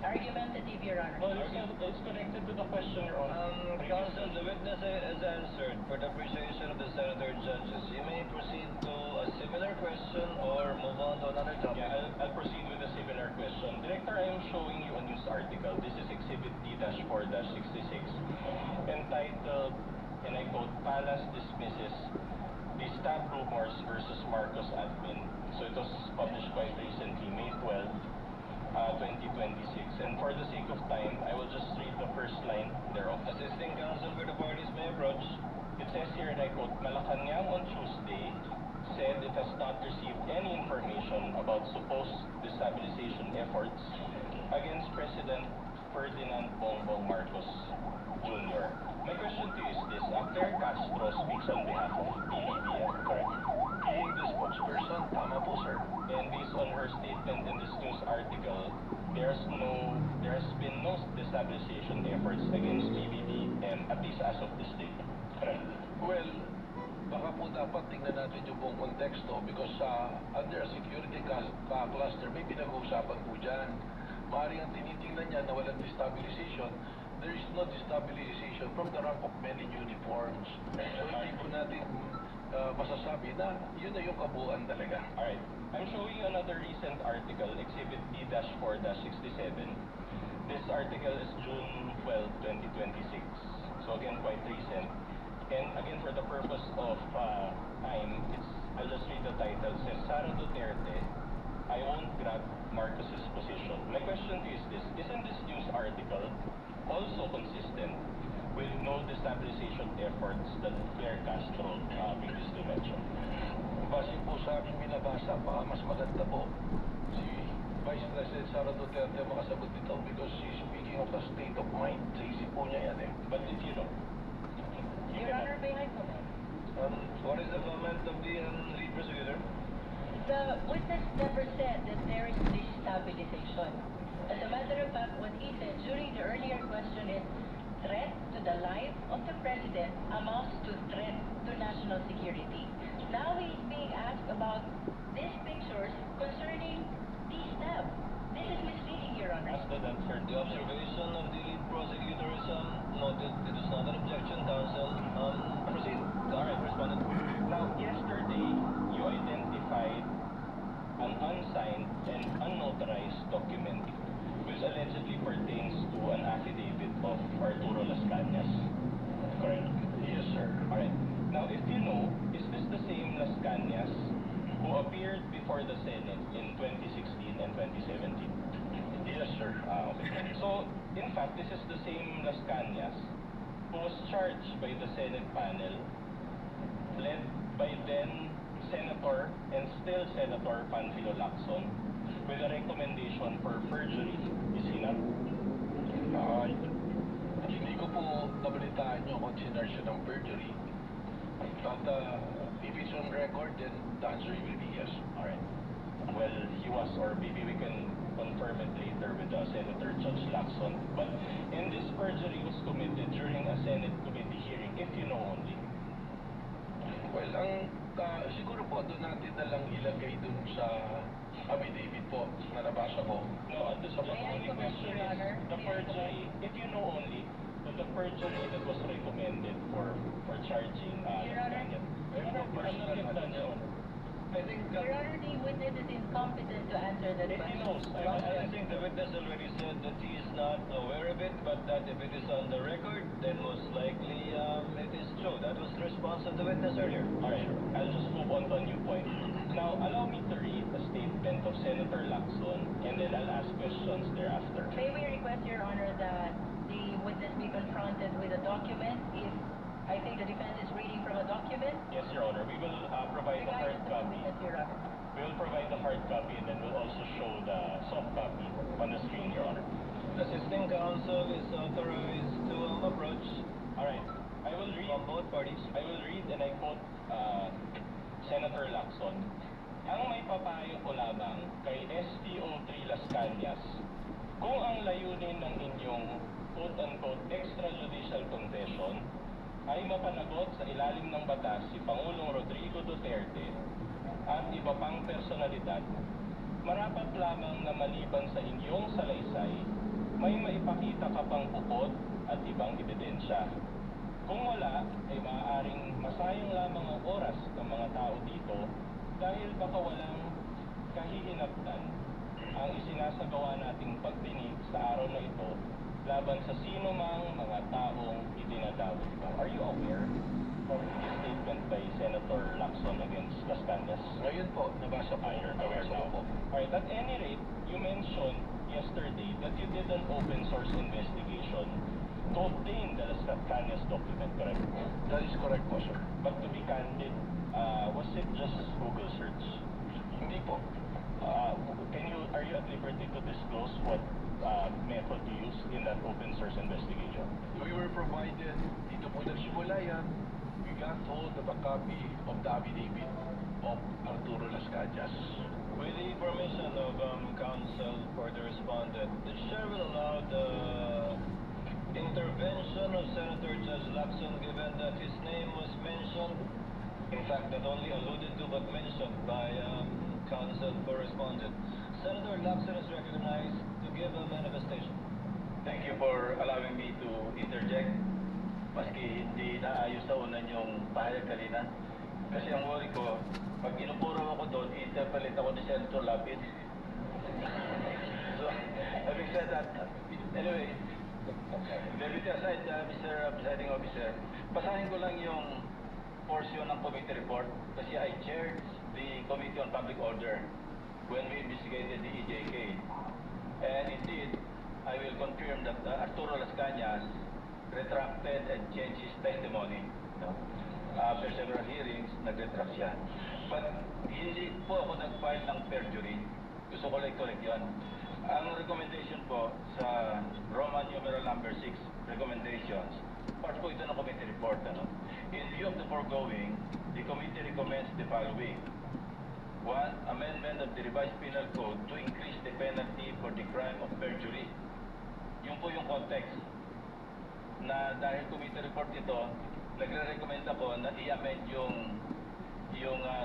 Argumentative, Your Honor. No, it's connected to the question, Your Honor. Counsel, the witness has answered for the appreciation of the senator judges. You may proceed to a similar question or move on to another topic. Yeah, I'll proceed with a similar question. Director, I am showing you a news article. This is Exhibit D-4-66, entitled, and I quote, "Palace dismisses the stab rumors versus Marcos admin." So it was published quite recently, May 12, 2026. And for the sake of time, I will just read the first line thereof. Assisting counsel for the parties may approach. It says here, and I quote, "Malacanang on Tuesday said it has not received any information about supposed destabilization efforts against President Ferdinand Bongbong Marcos Jr." My question to you is this: after Castro speaks on behalf of PBBM, correct? Being the spokesperson, tama po, sir. And based on her statement in this news article, there has been no destabilization efforts against PBBM, at least as of this date. Correct? Well, baka po dapat tingnan natin yung buong konteksto because under a security cluster, may pinag-uusapan po dyan. Maaaring ang tinitingnan niya na walang destabilization there is no destabilization from the rank of men in uniforms. So hindi po natin masasabi na yun na yung kabuuan talaga. Alright. I'm showing you another recent article, Exhibit D-4-67. This article is June 12, 2026. So again, quite recent. And again, for the purpose of time, I'll just read the title. It says, Sara Duterte, I won't grab Marcos's position. My question to you is this, isn't this news article also consistent with no destabilization efforts that Claire Castro previously mentioned? Base po sa aking binabasa, baka mas maganda po si Vice President Sara Duterte makasagot dito because she's speaking of the state of mind. Sa isip po niya yan eh. But if you know, Your Honor, may I comment? What is the comment of the lead prosecutor? The witness never said that there is destabilization. As a matter of fact, what he said during the earlier question is threat to the life of the president amounts to threat to national security. Now he's being asked about these pictures concerning D-Stab. This is misleading, Your Honor. as the answer, The observation of the lead prosecutor is noted. It is not an objection, counsel. Proceed. Alright, respondent. Now, yesterday, you identified an unsigned and unauthorized document which allegedly pertains to an affidavit of Arturo Las Cañas. Correct? Yes, sir. Alright. Now, if you know, is this the same Las Cañas who appeared before the Senate in 2016 and 2017? Yes, sir. Okay. So, in fact, this is the same Las Cañas who was charged by the Senate panel, led by then Senator and still Senator Panfilo Lacson, with a recommendation for perjury. Is he not? Hindi ko po nabalitaan yung consider siya ng perjury. But if it's on record, then the answer will be yes. Alright. Well, he was, or maybe we can confirm it later with Senator Judge Lacson. But, and this perjury was committed during a Senate committee hearing, if you know only. Well, siguro po doon natin na lang ilagay dun sa affidavit po na nabasa ko. No, the May I only comment, question Your Honor? is the May I perjury, if you know only, the perjury that was recommended for charging Your Honor? I'm not yet done, Your Honor. I think Your Honor, the witness is incompetent to answer that If he question. knows, I think the witness already said that he is not aware of it, but that if it is on the record, then most likely it is true. That was the response of the witness earlier. Alright, I'll just move on to a new point. Now, allow me to read a statement of Senator Lacson, and then I'll ask questions thereafter. May we request, Your Honor, that the witness be confronted with a document if I think the defense is reading from a document? Yes, Your Honor, we will provide the hard copy. Yes, Your Honor. We will provide the hard copy, and then we'll also show the soft copy on the screen, Your Honor. Assisting counsel is authorized to approach Alright, I will read. from both parties. I will read and I quote Senator Lacson. Ang may papayo ko lamang kay STO3 Las Cañas, kung ang layunin ng inyong quote-unquote extrajudicial confession ay mapanagot sa ilalim ng batas si Pangulong Rodrigo Duterte at iba pang personalidad, marapat lamang na maliban sa inyong salaysay, may maipakita ka pang bukod at ibang ebidensya. Kung wala, ay maaaring masayang lamang ang oras ng mga tao dito dahil baka walang kahihinatnan ang isinasagawa nating pagdinig sa araw na ito laban sa sino mang mga taong itinadawit ko. Are you aware of the statement by Senator Lacson against Las Cañas? Ngayon po, nabasa po. You're aware now. Alright, at any rate, you mentioned yesterday that you did an open source investigation to obtain the Las Cañas document, correct? That is correct po, sir. But to be candid, was it just Google search? Hindi po. Are you at liberty to disclose what method you used in that open source investigation? We were provided, dito po nagsimula yan, we got hold of a copy of the affidavit of Arturo Las Cañas. With the permission of counsel for the respondent, the chair will allow the intervention of Senator Judge Lacson given that his name was mentioned, in fact not only alluded to but mentioned by counsel for respondent. Senator Lacson is recognized to give a manifestation. Thank you po. for allowing me to interject. Maski hindi naayos sa unan yung pahayag kanina. Kasi ang worry ko, pag inupuraw ako doon, interpolate ako ni Senator Lapid. So, having said that, anyway, levity aside, Mr. Presiding Officer, basahin ko lang yung portion ng committee report kasi I chaired the Committee on Public Order when we investigated the EJK. And indeed, I will confirm that Arturo Las Cañas retracted and changed his testimony. No? After several hearings, nag-retract siya. But hindi po ako nag-file ng perjury. Gusto ko like correct yun. Ang recommendation po sa Roman numeral number 6, recommendations, part po ito ng committee report. Ano? In view of the foregoing, the committee recommends the following. 1. Amendment of the revised penal code to increase the penalty for the crime of perjury. Yun po yung context na dahil committee report ito, nagre-recommend ako na i-amend yung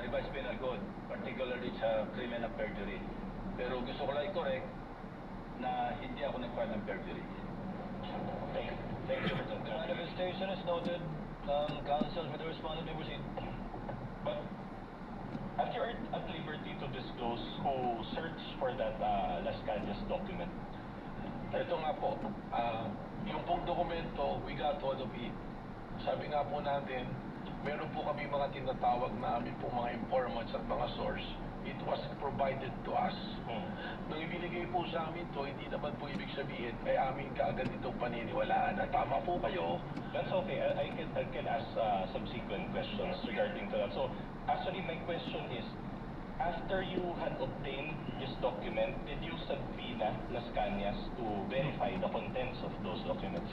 revised penal code, particularly sa criminal of perjury. Pero gusto ko lang i-correct na hindi ako nag-file ng perjury. Thank you, Mr. The manifestation is noted. Counsel, may the respondent may proceed. But are you at liberty to disclose who searched for that Las Cañas document? Ito nga po, yung pong dokumento, we got all of it. Sabi nga po natin, meron po kami mga tinatawag na amin po mga informants at mga source. It was provided to us. Nung ibinigay po sa amin to, hindi naman po ibig sabihin ay amin kaagad itong paniniwalaan. At tama po kayo. That's okay. I can ask subsequent questions regarding to that. So, actually, my question is, after you had obtained this document, did you subpoena Las Cañas to verify the contents of those documents?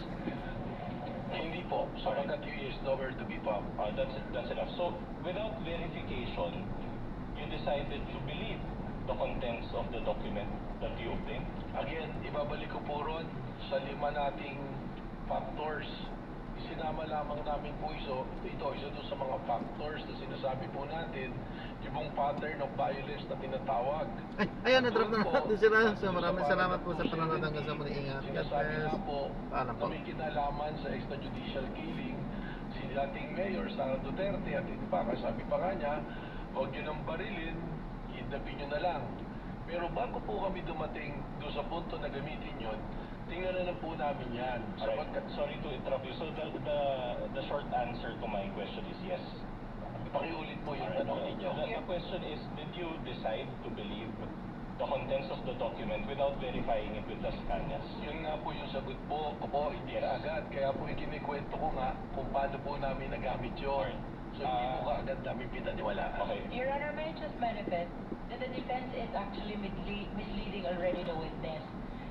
Hindi po. So, hanggat he is nowhere to be found. That's enough. So, without verification, you decided to believe the contents of the document that you obtained? Again, ibabalik ko po ron sa 5 nating factors. Isinama lamang namin po ito isa doon sa mga factors na sinasabi po natin, yung pattern of violence na tinatawag. Ay, ayan, na-drop na natin sila. So maraming salamat po sa panonood hanggang sa muli. Ingat. Sinasabi nga po Paalam na po. may kinalaman sa extrajudicial killing si dating Mayor Sara Duterte at ito pa, sabi pa nga niya, huwag nyo nang barilin, hidapin nyo na lang. Pero bago po kami dumating doon sa punto na gamitin yun, tingnan na lang po namin yan. Alright, sorry to interrupt you. So the short answer to my question is yes. Pakiulit po yung Alright, tanong ninyo. The question is, did you decide to believe the contents of the document without verifying it with Las Cañas? Yun nga po yung sagot po. Opo, hindi Yes. na agad. Kaya po ikinikwento ko nga kung paano po namin nagamit yun. So hindi po kaagad namin pinaniwalaan. Okay. Your Honor, may I just manifest that the defense is actually misleading already the witness.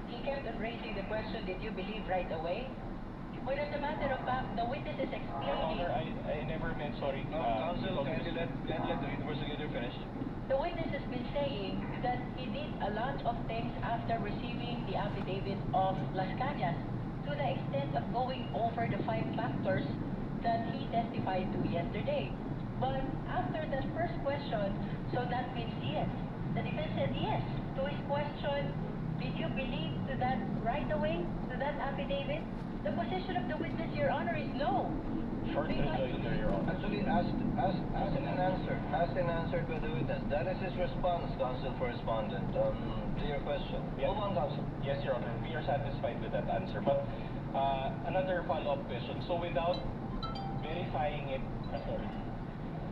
He kept on raising the question, did you believe right away? When as a matter of fact, the witness is Your explaining. Honor, I never meant, sorry. Counsel, kindly let the investigator finish. The witness has been saying that he did a lot of things after receiving the affidavit of Las Cañas, to the extent of going over the 5 factors that he testified to yesterday. But after that first question, so that means yes. The defense said yes to his question, did you believe to that right away, to that affidavit? The position of the witness, Your Honor, is no. Short rejoinder, Your Honor. Actually, asked and answered by the witness. That is his response, counsel for respondent. To your question. Yes. Move on, counsel. Yes, Your Honor. We are satisfied with that answer. But another follow-up question. So without verifying it, sorry.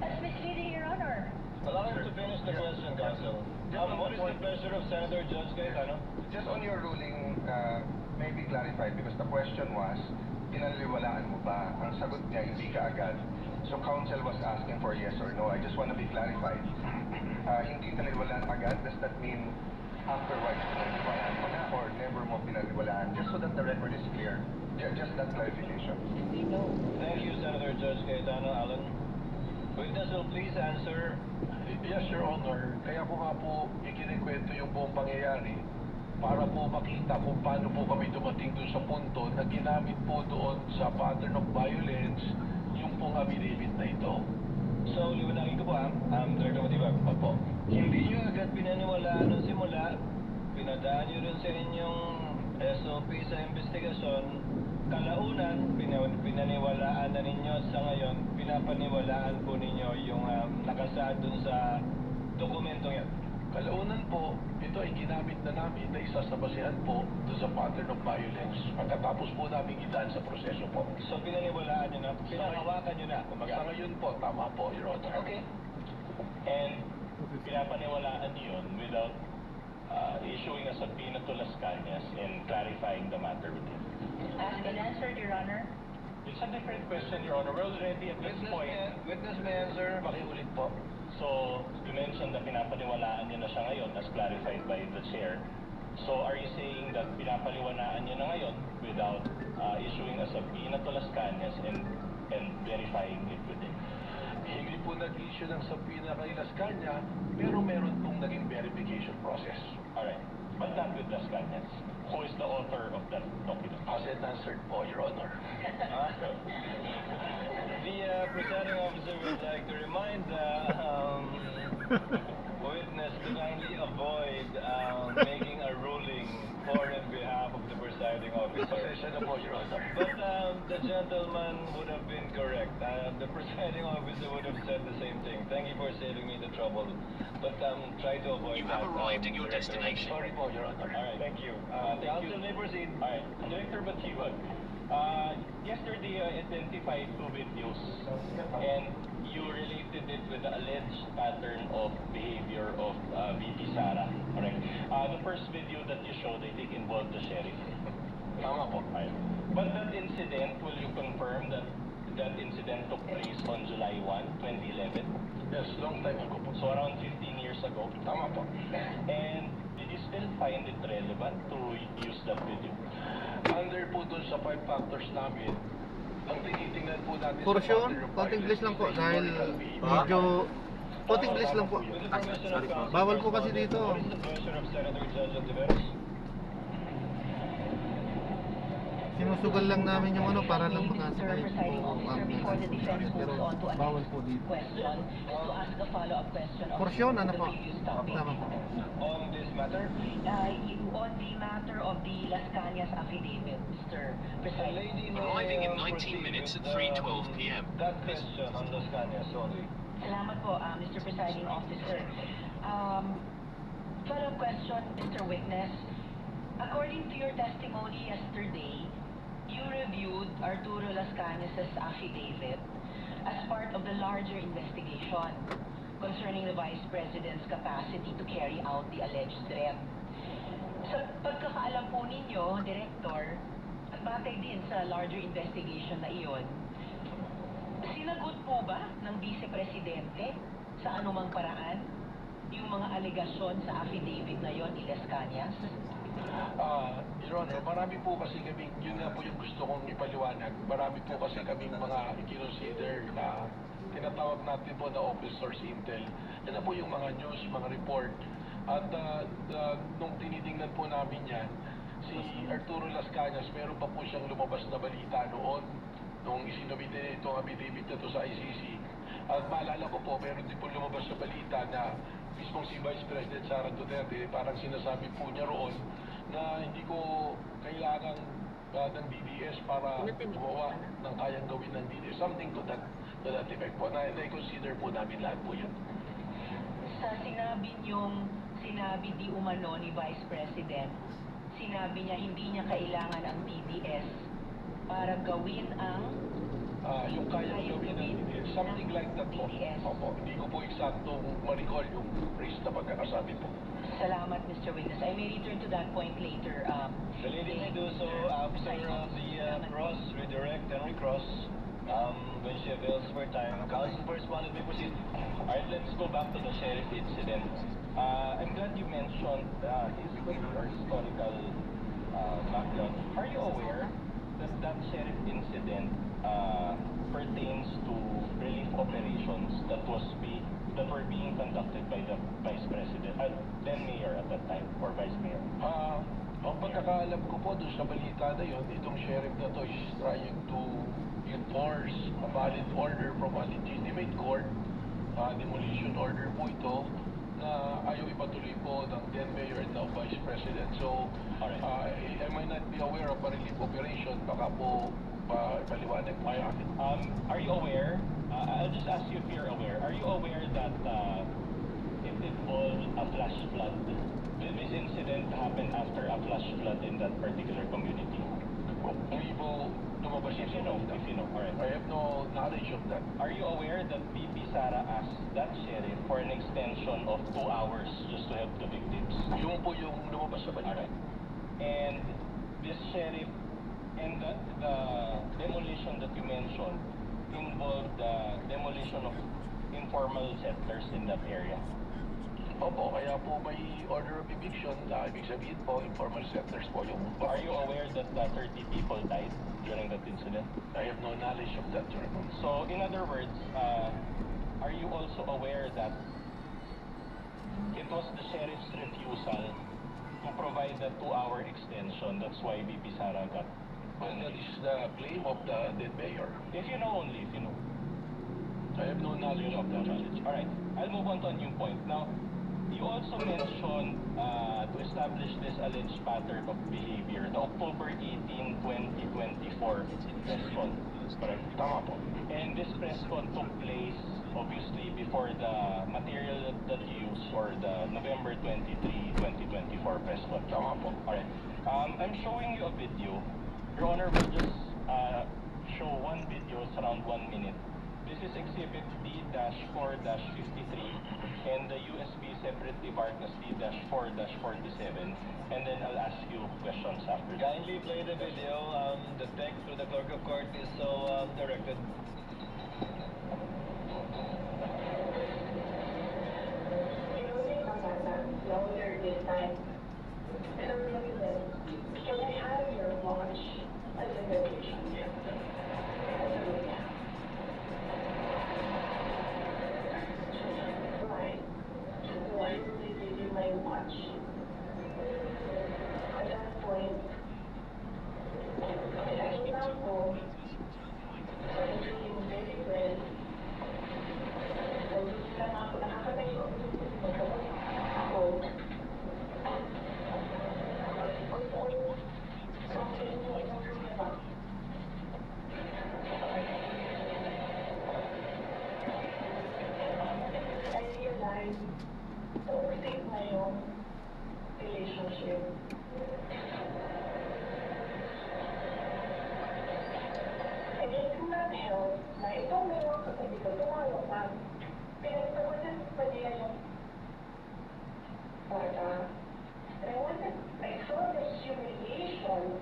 That's misleading, Your Honor. Allow him to finish the question, counsel. What is the pleasure of Senator Judge Cayetano? Just on your ruling, maybe clarified because the question was, pinaniniwalaan mo ba? Ang sagot niya, hindi ka agad. So counsel was asking for yes or no. I just want to be clarified. Hindi pinaniniwalaan agad, does that mean afterwards pinaniniwalaan mo na or never mo pinaniniwalaan? Just so that the record is clear. Just that clarification. Thank you, Senator Judge Cayetano. Alan. Witness will please answer. Yes, Your Honor. Kaya ko nga po ikinikwento yung buong pangyayari para po makita kung paano po kami dumating doon sa punto na ginamit po doon sa pattern of violence yung pong affidavit na ito. So, liwanagin ko po Director Matibag. Opo. Hindi nyo agad pinaniwalaan nung simula, pinadaan nyo rin sa inyong SOP sa investigasyon, kalaunan, pinaniwalaan na ninyo sa ngayon, pinapaniwalaan po ninyo yung nakasaad dun sa dokumentong yan. Kalaunan po, ito ay ginamit na namin na isa sa basehan po doon sa pattern of violence. Pagkatapos po namin idaan sa proseso po. So pinaniwalaan nyo na, pinakawakan nyo na, Sa kumbaga. ngayon po, tama po, Your Honor. Okay. And pinapaniwalaan nyo yun without issuing a subpoena to Las Cañas and clarifying the matter with him. Asked and answered, Your Honor. It's a different question, Your Honor. We're already at this point. Witness may answer. Pakiulit po. So, you mentioned na pinapaniwalaan niyo na siya ngayon as clarified by the chair. So, are you saying that pinapaniwalaan niyo na ngayon without issuing a subpoena to Las Cañas and verifying it with him? Hindi po nag-issue ng subpoena kay Las Cañas, pero meron pong naging verification process. Alright. But not with Las Cañas. Who is the author of that document? As and answered po, Your Honor. The presiding officer would like to remind the witness to kindly avoid making a ruling for and behalf of the presiding officer. Pasensya na po, Your Honor. But the gentleman would have been correct. The presiding officer would have said the same thing. Thank you for saving me the trouble. But try to avoid that. You have arrived at your destination. Sorry po, Your Honor. Alright, thank you. Counsel may proceed. Alright. Director Batiwag, yesterday I identified two videos and you related it with the alleged pattern of behavior of VP Sara. Correct? The first video that you showed, I think, involved the sheriff. Tama po. Right. But that incident, will you confirm that that incident took place on July 1, 2011? Yes, long time ago po. So around 15 years ago. Tama po. And did you still find it relevant to use that video? Under po dun sa 5 factors namin, ang tinitingnan po natin For sa sure, pattern of konting violence bliss lang po is dahil historical behavior. medyo konting bliss lang po. With the permission of counsel, Bawal po kasi dito. What is the pleasure of Senator Judge Ontiveros? Sinusugal lang namin yung ano para lang Sir, makasakay presiding officer, before the defense pero moves on to a bawal next po dito. question, is to ask a follow-up question on Porsyon, ano the po? previous topic. Tama po. On this matter, On the matter of the Las Cañas affidavit, Mr. the Presiding. lady may Arriving in 19 proceed minutes with, at 3:12 p.m. That question on Las Cañas only. Salamat po, Mr. Presiding Officer. Follow-up question, Mr. Witness. According to your testimony yesterday, you reviewed Arturo Las Cañas' affidavit as part of the larger investigation concerning the Vice President's capacity to carry out the alleged threat. Sa pagkakaalam po ninyo, Director, at batay din sa larger investigation na iyon, sinagot po ba ng Vice Presidente sa anumang paraan yung mga alegasyon sa affidavit na yon ni Las Cañas? Your Honor, marami po kasi kami, yun nga po yung gusto kong ipaliwanag. Marami po kasi kaming mga i-consider na tinatawag natin po na officers intel. Yan na po yung mga news, mga report. At nung tinitingnan po namin yan, si Arturo Las Cañas, meron pa po siyang lumabas na balita noon nung isinumite itong affidavit na to sa ICC. At maalala ko po, meron din po lumabas sa balita na mismong si Vice President Sara Duterte, parang sinasabi po niya roon na hindi ko kailangan ng DDS para gumawa ng kayang gawin ng DDS. Something to that effect po. Na-consider po namin lahat po yan. Sa sinabi di umano ni Vice President, sinabi niya hindi niya kailangan ang DDS para gawin ang Yung kayang gawin ng DDS. Something like that po. Opo, hindi ko po eksaktong ma-recall yung phrase na pagkakasabi po. Salamat, Mr. Witness. I may return to that point later. The lady may do so after the cross, redirect and recross, when she avails for time. Counsel for respondent may proceed. Alright, let's go back to the sheriff incident. I'm glad you mentioned his historical background. Are you aware that that sheriff incident pertains to relief operations that were being conducted by the Vice President, then Mayor at that time, or Vice Mayor? Ang pagkakaalam ko po doon sa balita na yun, itong sheriff na to is trying to enforce a valid order from a legitimate court, demolition order po ito, na ayaw ipatuloy po ng then Mayor and now Vice President. So, I might not be aware of a relief operation, baka po paliwanag po sa akin. Are you aware? I'll just ask you if you're aware. Are you aware that it involved a flash flood? This incident happened after a flash flood in that particular community. Hindi po lumabas If you know, alright. I have no knowledge of that. Are you aware that VP Sara asked that sheriff for an extension of 2 hours just to help the victims? Yung po yung lumabas sa balita. Alright. And this sheriff and the demolition that you mentioned involved the demolition of informal settlers in that area. Opo, kaya po may order of eviction na ibig sabihin po, informal settlers po yung... Are you aware that 30 people died during that incident? I have no knowledge of that, Your Honor. So, in other words, are you also aware that it was the sheriff's refusal to provide the 2-hour extension? That's why VP Sara got... Well, that is the claim of the dead mayor. If you know only, if you know. I have no knowledge of that. Alright, I'll move on to a new point. Now, you also mentioned to establish this alleged pattern of behavior, the October 18, 2024 press con. Correct? Tama po. And this press con took place, obviously, before the material that you used for the November 23, 2024 press con. Tama po. Alright. I'm showing you a video. Your Honor will just show one video, it's around 1 minute. This is Exhibit D-4-53 and the USB separately marked as D-4-47, and then I'll ask you questions after that. Kindly play the video. The text to the clerk of court is so directed. Louder this time. And I'm really like, can I have your watch as a vacation gift? Right. So I really give you my watch. At that point, I came out home. I was feeling very well. So, lang ako nakakatayo. Ako. I realized overtake na yung relationship. And it could not help na itong dalawang katabi ko, tumawag na. Pinagtawanan pa niya yung bata. And I saw this humiliation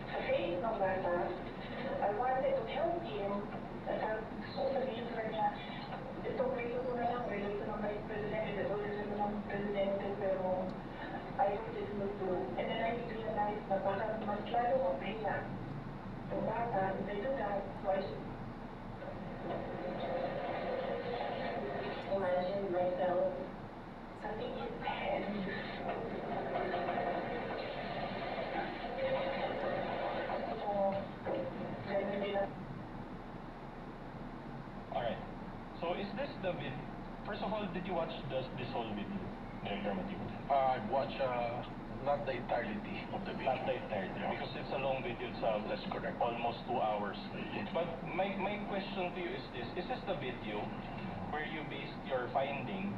sa face ng bata. I wanted to help him. At gusto ko sabihin sa kanya, itong relo ko na lang, relo ito ng Vice President, ito relo ng Presidente, pero ayaw this will do. And then I realized na baka mas lalo ang pahiya. Itong bata, if I do that, so I should imagine myself cutting his head. Alright. So is this the video? First of all, did you watch this whole video, Director Matthew? I've watched not the entirety of the video. Not the entirety, because it's a long video. It's That's correct. almost 2 hours. But my question to you is this. Is this the video where you based your finding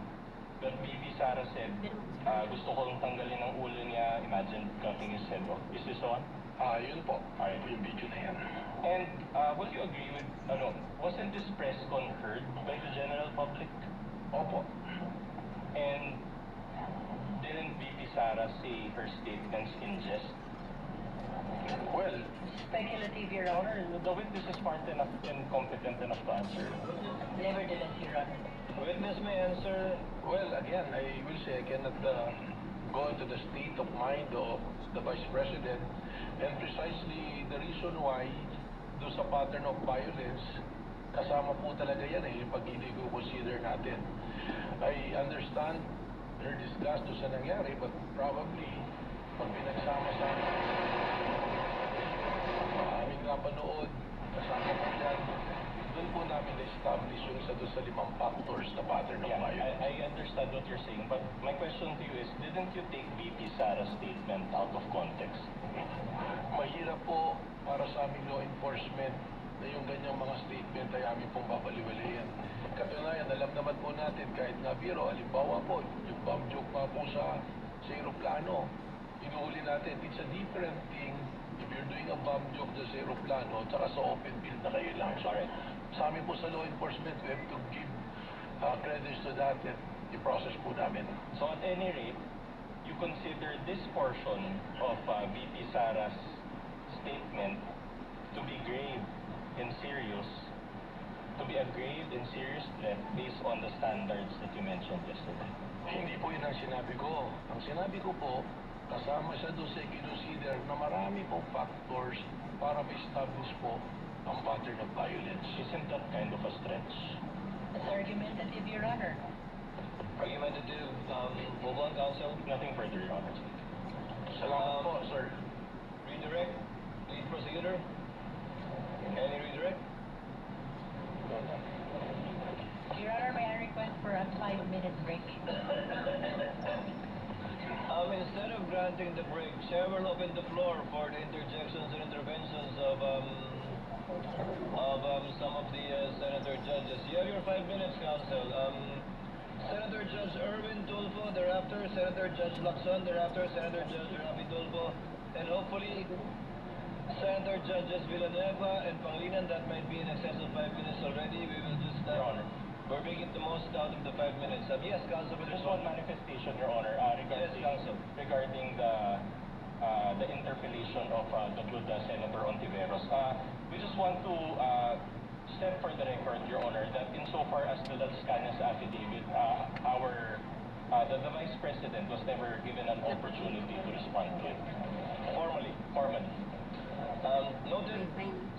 that VP Sara said, gusto kong tanggalin ang ulo niya, imagine cutting his head off? Is this the one? Yun po. Alright. Yung video na yan. And will you agree with, wasn't this press con heard by the general public? Opo. And didn't VP Sara say her statements in jest? Well, Speculative, Your Honor. The witness is smart enough and competent enough to answer. Nevertheless, Your Honor. Witness may answer. well, again, I will say I cannot go into the state of mind of the Vice President, and precisely the reason why do sa pattern of violence, kasama po talaga yan yung pag consider natin. I understand her disgust to sa nangyari, but probably pag pinagsama-sama, aming napanood, kasama po yan, doon po namin na-establish yung isa doon sa 5 factors na pattern of Yeah, violence. I understand what you're saying, but my question to you is, didn't you take VP Sara's statement out of context? Mahirap po para sa aming law enforcement na yung ganyang mga statement ay aming pong babaliwalayan. Katunayan, alam naman po natin kahit nga biro, halimbawa po, yung bomb joke pa po sa aeroplano, inuuli natin, it's a different thing if you're doing a bomb joke sa aeroplano tsaka sa open field na kayo lang. So, sa amin po sa law enforcement, we have to give credits to that and i-process po namin. So at any rate, you consider this portion of VP Sara's statement to be grave and serious, to be a grave and serious threat based on the standards that you mentioned yesterday? Hindi po yun ang sinabi ko. Ang sinabi ko po, kasama siya doon sa consider na marami pong factors para ma-establish po ang pattern of violence. Isn't that kind of a stretch? It's argumentative, Your Honor. Argumentative, move on, counsel. Nothing further, Your Honor. Salamat po, sir. Redirect, lead prosecutor. Any redirect? Your Honor, may I request for a 5-minute break? Instead of granting the break, Chair will open the floor for the interjections and interventions of some of the senator judges. You have your 5 minutes, counsel. Senator Judge Erwin Tulfo, thereafter Senator Judge Lacson, thereafter Senator Judge Rafi Tulfo, and hopefully Senator Judges Villanueva and Pangilinan. That might be in excess of 5 minutes already. We will just Your Honor. we're making the most out of the 5 minutes. Yes, Counsel. Just one manifestation, Your Honor, regarding, Yes, Counsel. regarding the interpellation of the good Senator Ontiveros. We just want to set for the record, Your Honor, that insofar as the Las Cañas affidavit, the Vice President was never given an opportunity to respond to it. Formally. Noted.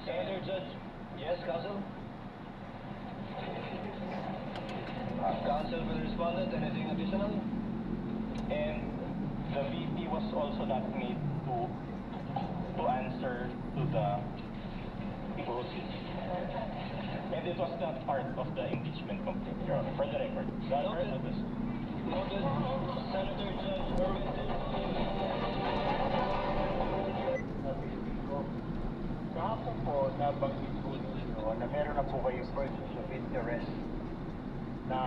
Senator Judge. Yes, Counsel. Counsel for the respondent, anything additional? And the VP was also not made to answer to the proceeds. And it was not part of the impeachment complaint, Your Honor, for the record. Noted. Noted. Senator Judge Erwin Kahapon po, nabanggit po ninyo na meron na po kayong persons of interest na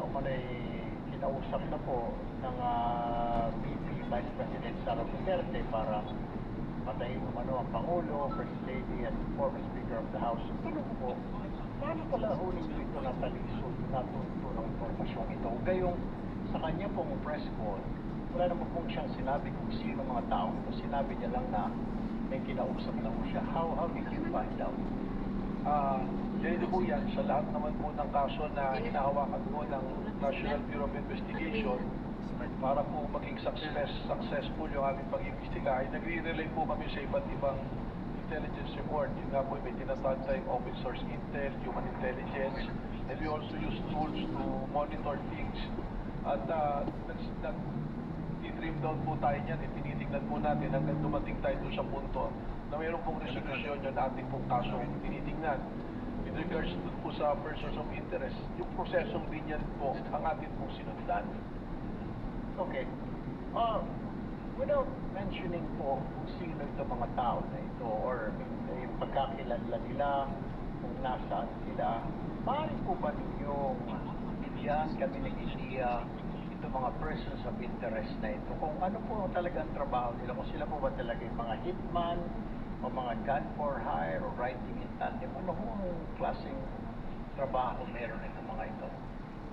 umanay kinausap na po ng VP Vice President Sara Duterte para patayin umano ang Pangulo, First Lady at former Speaker of the House. Tanong po, paano pala ho ninyo ito natalisod, natuto ng impormasyong ito? Gayong sa kanya pong press call, wala naman pong siyang sinabi kung sino mga tao. Sinabi niya lang na may kinausap na po siya. How did you find out? Ganito po yan, sa lahat naman po ng kaso na hinahawakan po ng National Bureau of Investigation, para po maging successful yung aming pag-imbestiga, ay nagre-relay po kami sa iba't ibang intelligence report. Yun nga po, may tinatawag tayong open source intel, human intelligence, and we also use tools to monitor things. At i-trim down po tayo niyan, tinitingnan po natin hanggang dumating tayo doon sa punto na mayroon pong resolusyon yung ating pong kaso tinitingnan. With regards to po sa persons of interest, yung prosesong ganyan po ang atin pong sinundan. Okay. Without mentioning po kung sino itong mga tao na ito or yung pagkakilala nila, kung nasaan sila, maaari po ba ninyong bigyan kami ng idea itong mga persons of interest na ito? Kung ano po talaga ang trabaho nila, kung sila po ba talaga yung mga hitman, o mga gun for hire, o riding in tandem, ano kung klaseng trabaho meron itong mga ito?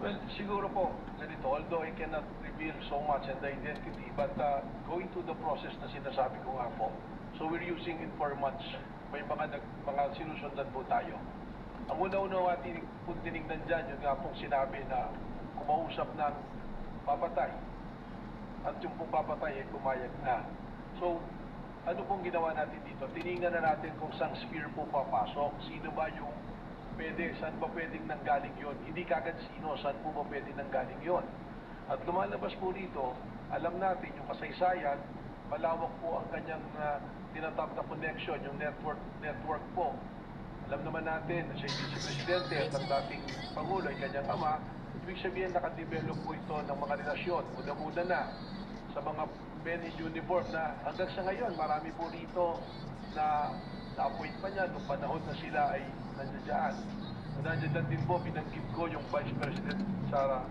Well, siguro po, ganito, although I cannot reveal so much and the identity, but going through the process na sinasabi ko nga po, so we're using informants, may mga sinusundan po tayo. Ang una-una natin kung tinignan dyan, yung nga pong sinabi na kumausap ng papatay, at yung pong papatay ay pumayag na. So, ano pong ginawa natin dito? Tinignan na natin kung saan sphere po papasok, sino ba yung pwede, saan ba pwedeng nanggaling yun? Hindi kagad sino, saan po ba pwede nanggaling yun? At lumalabas po rito, alam natin yung kasaysayan, malawak po ang kanyang tinatawag na connection, yung network po. alam naman natin na siya yung vice-presidente at ang dating Pangulo ay kanyang ama, ibig sabihin nakadevelop po ito ng mga relasyon. Una-una na sa mga men in uniform na hanggang sa ngayon, marami po rito na na-appoint pa niya nung panahon na sila ay nandiyan. Nandiyan din po, binanggit ko yung Vice President sa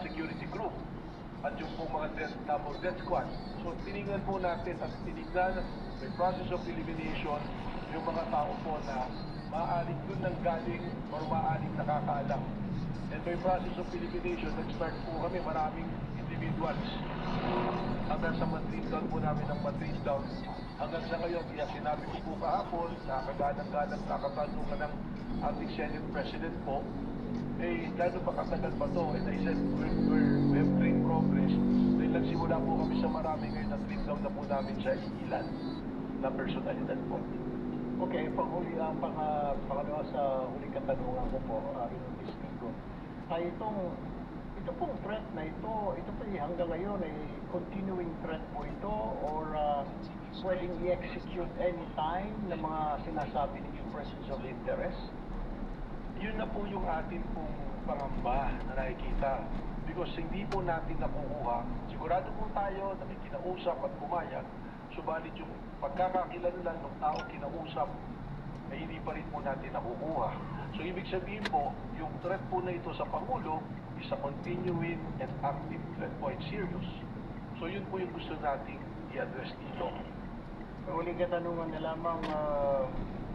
security group at yung po mga death squad. So tinignan po natin at tinignan may process of elimination yung mga tao po na maaaring dun nang galing or maaaring nakakaalam. And by process of elimination, nag-start po kami maraming individuals. Hanggang sa matrip down po namin ang matrip down. Hanggang sa ngayon, kaya sinabi ko po kahapon, nakagalang-galang nakatanungan ng ating Senate President po, eh, gano'n pa katagal pa to? And I said, we have great progress. Dahil nagsimula po kami sa marami ngayon na trip down na po namin sa ilan na personalidad po. Okay, pangalawa sa huling katanungan ko po, Inumistigo, ay ito pong threat na ito po hanggang ngayon ay continuing threat po ito or pwedeng i-execute anytime ng mga sinasabi ninyong persons of interest? Yun na po yung atin pong pangamba na nakikita. Because hindi po natin nakukuha. Sigurado po tayo na may kinausap at pumayag. Subalit yung pagkakakilanlan ng tao kinausap ay hindi pa rin po natin nakukuha. So ibig sabihin po, yung threat po na ito sa Pangulo is a continuing and active threat po. It's serious. So yun po yung gusto nating i-address dito. Huling katanungan na lamang,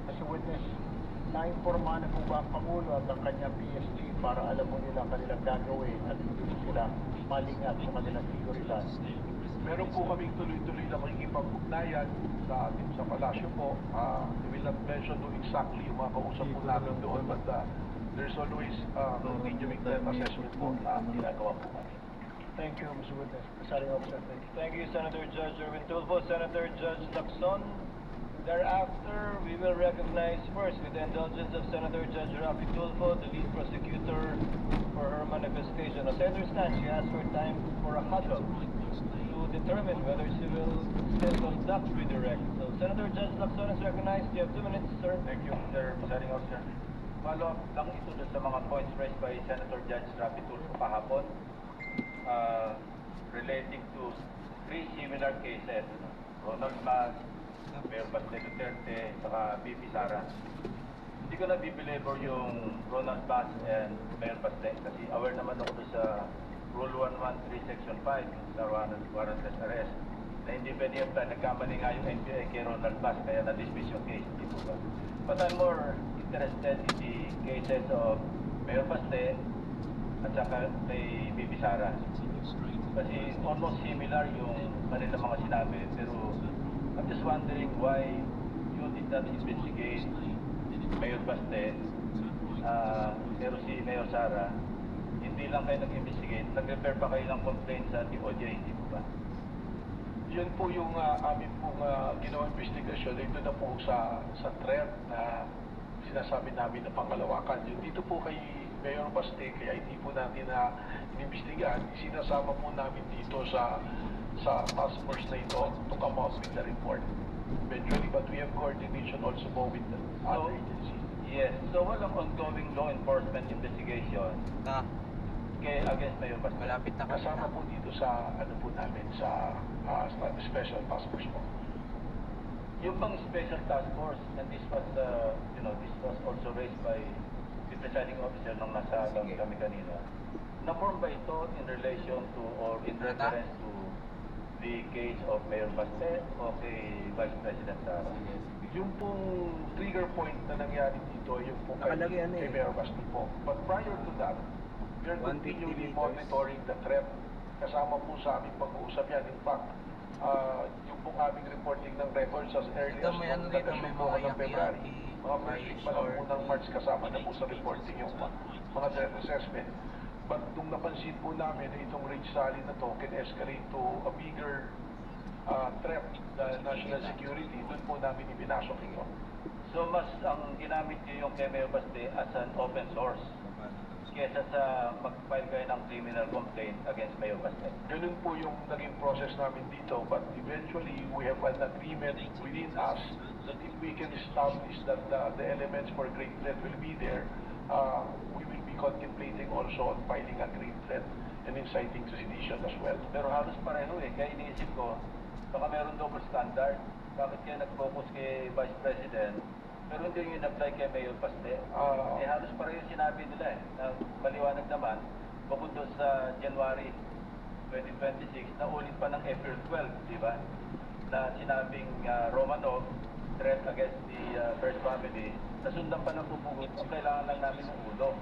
as a witness, na-informa na po ba ang Pangulo at ang kanyang PSG para alam mo nila ang kanilang gagawin at hindi sila malingat sa kanilang seguridad? Meron po kaming tuloy-tuloy na makikipag-ugnayan sa palasyo po. We will not mention to exactly yung mga kausap po namin doon, but there's always continuing threat assessment po na ginagawa po kami. Thank you, Mr. Witness. Presiding Officer, thank you. Thank you, Senator Judge Erwin Tulfo. Senator Judge Lacson. Thereafter, we will recognize first, with the indulgence of Senator Judge Rafi Tulfo, the lead prosecutor for her manifestation. As I understand, she asked for time for a huddle to determine whether she will still conduct redirect. So, Senator Judge Lacson is recognized. You have 2 minutes, sir. Thank you, Mr. Presiding Officer. Follow-up lang ito doon sa mga points raised by Senator Judge Rafi Tulfo kahapon relating to 3 similar cases. Ronald Mas, Mayor Baste Duterte, saka BP Sara. Hindi ko na bibelabor yung Ronald Mas and Mayor Baste kasi aware naman ako doon sa Rule 113 Section 5 sa warrantless arrest na hindi pwede yung nagkamali nga yung NBI kay Ronald Mas kaya na-dismiss yung case. Dito ba? But I'm more interested in the cases of Mayor Baste at saka kay BP Sara. Kasi almost similar yung kanila mga sinabi, pero I'm just wondering why you did not investigate Mayor Baste, pero si Mayor Sara, hindi lang kayo nag-investigate, nag-refer pa kayo ng complaint sa DOJ, hindi po ba? Yun po yung amin pong ginawang investigasyon. Ito na po sa threat na sinasabi namin na pangalawakan. Yung dito po kay Mayor Baste, kaya hindi po natin na inimbestigahan, sinasama po namin dito sa task force na ito to come out with the report eventually, but we have coordination also po with the other agencies. Yes, so walang ongoing law enforcement investigation against Mayor Baste. Malapit na Kasama po dito sa ano po namin sa special task force po. Yung bang special task force, and this was this was also raised by the presiding officer nung nasa kami kanina. Na-form ba ito in relation to or in reference to the case of Mayor Baste o kay Vice President Sara? Yung pong trigger point na nangyari dito, yung po kay Mayor Baste po. But prior to that, we are continually monitoring the threat. Kasama po sa aming pag-uusap yan. In fact, yung pong aming reporting ng records as early as nag-assume po ng February. Mga first week pa lang po ng March kasama na po sa reporting yung mga threat assessment. But nung napansin po namin na itong rage rally na to can escalate to a bigger threat na national security, doon po namin ibinasok ito. So mas ang ginamit niyo yung kay Mayor Baste as an open source. kesa sa mag-file kayo ng criminal complaint against Mayor Baste. Ganun po yung naging process namin dito, but eventually we have an agreement within us that if we can establish that the elements for great threat will be there, we will be contemplating also on filing a great threat and inciting to sedition as well. Pero halos pareho eh. Kaya iniisip ko, baka meron double standard. Bakit kayo nag-focus kay Vice President, pero hindi yung in-apply kay Mayor Baste? Halos pareho yung sinabi nila eh. Na maliwanag naman, bukod doon sa January 2026, na ulit pa ng April 12, di ba? Na sinabing Romanov, threat against the first family, nasundan pa ng tupugot, ang kailangan lang namin ng ulo.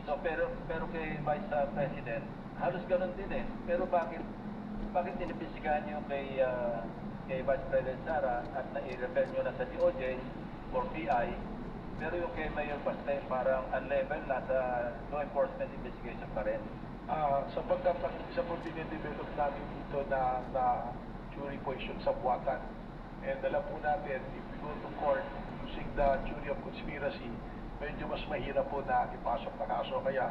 So, pero kay Vice President, halos ganun din eh. Pero bakit tinipisigan nyo kay Vice President Sara at na-i-refer nyo na sa DOJ or PI, pero yung kay Mayor Baste, parang unlevel, nasa law enforcement investigation pa rin. Sapagkat ang isa po dinidevelop namin dito na jury question sa buwatan. And alam po natin, if we go to court using the jury of conspiracy, medyo mas mahirap po na ipasok na kaso. Kaya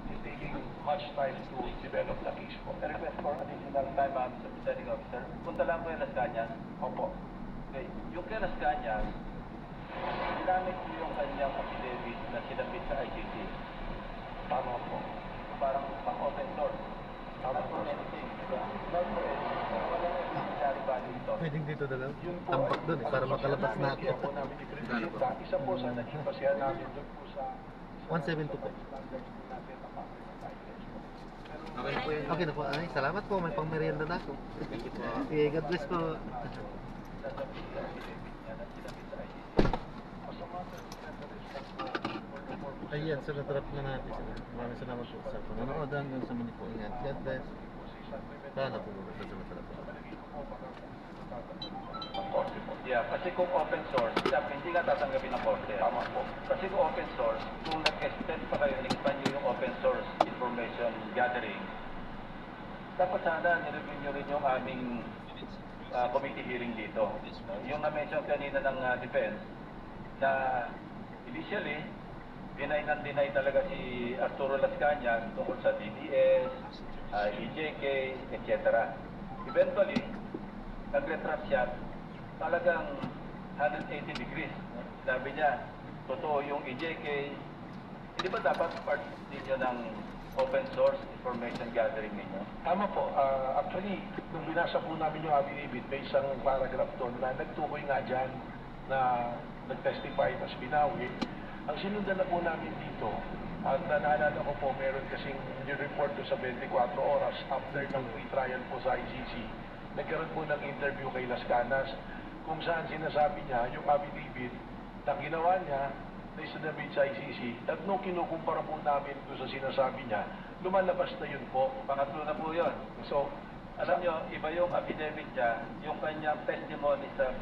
it's taking much time to develop the case po. A request for additional time, Mr. Presiding Officer. Punta lang ko yung Las Cañas. Opo. Okay. Yung kay Las Cañas, ginamit ko yung kanyang affidavit na sinabit sa ICC. Tama po. Parang pang-open source. Tama Not po. for anything. Not for anything. Walang evidentiary value ito. Pwedeng dito na lang. Yun po Tampak ay- doon eh, para makalabas na Kaya po namin i-presenta. Isa po sa naging basihan namin doon po sa 172 po. standards po natin na public guidelines po. Okay po yun. Okay na po. Ay, salamat po. May pang-merienda na ako. Okay, God bless po. Sasabihin yung affidavit niya na sinabit sa ICC. Ayan, so natrap na natin sila. Maraming salamat po sa panonood hanggang sa muli po. Ingat. God bless. Sana po muna sa natrap. Yeah, kasi kung open source, hindi nga tatanggapin ng korte. Tama po. Kasi kung open source, kung nag-extend pa kayo, nag-expand nyo yung open source information gathering, dapat sana nireview nyo rin yung aming committee hearing dito. Yung na-mention kanina ng defense, na initially, deny talaga si Arturo Las Cañas tungkol sa DDS, EJK, etc. Eventually, nag-retract siya, talagang 180 degrees. Sabi niya, totoo yung EJK, hindi ba dapat part ninyo ng open source information gathering ninyo? Tama po. Actually, nung binasa po namin yung affidavit, may isang paragraph doon na nagtukoy nga dyan na nag-testify mas binawi. Ang sinundan na po namin dito, at naalala ko po, meron kasing report ko sa 24 oras after ng pre-trial po sa ICC. Nagkaroon po ng interview kay Las Canas kung saan sinasabi niya yung affidavit na ginawa niya na isinabit sa ICC at nung kinukumpara po namin doon sa sinasabi niya, lumalabas na yun po. Pangatlo na po yun. So, Alam nyo, iba yung affidavit niya, yung kanyang testimony sa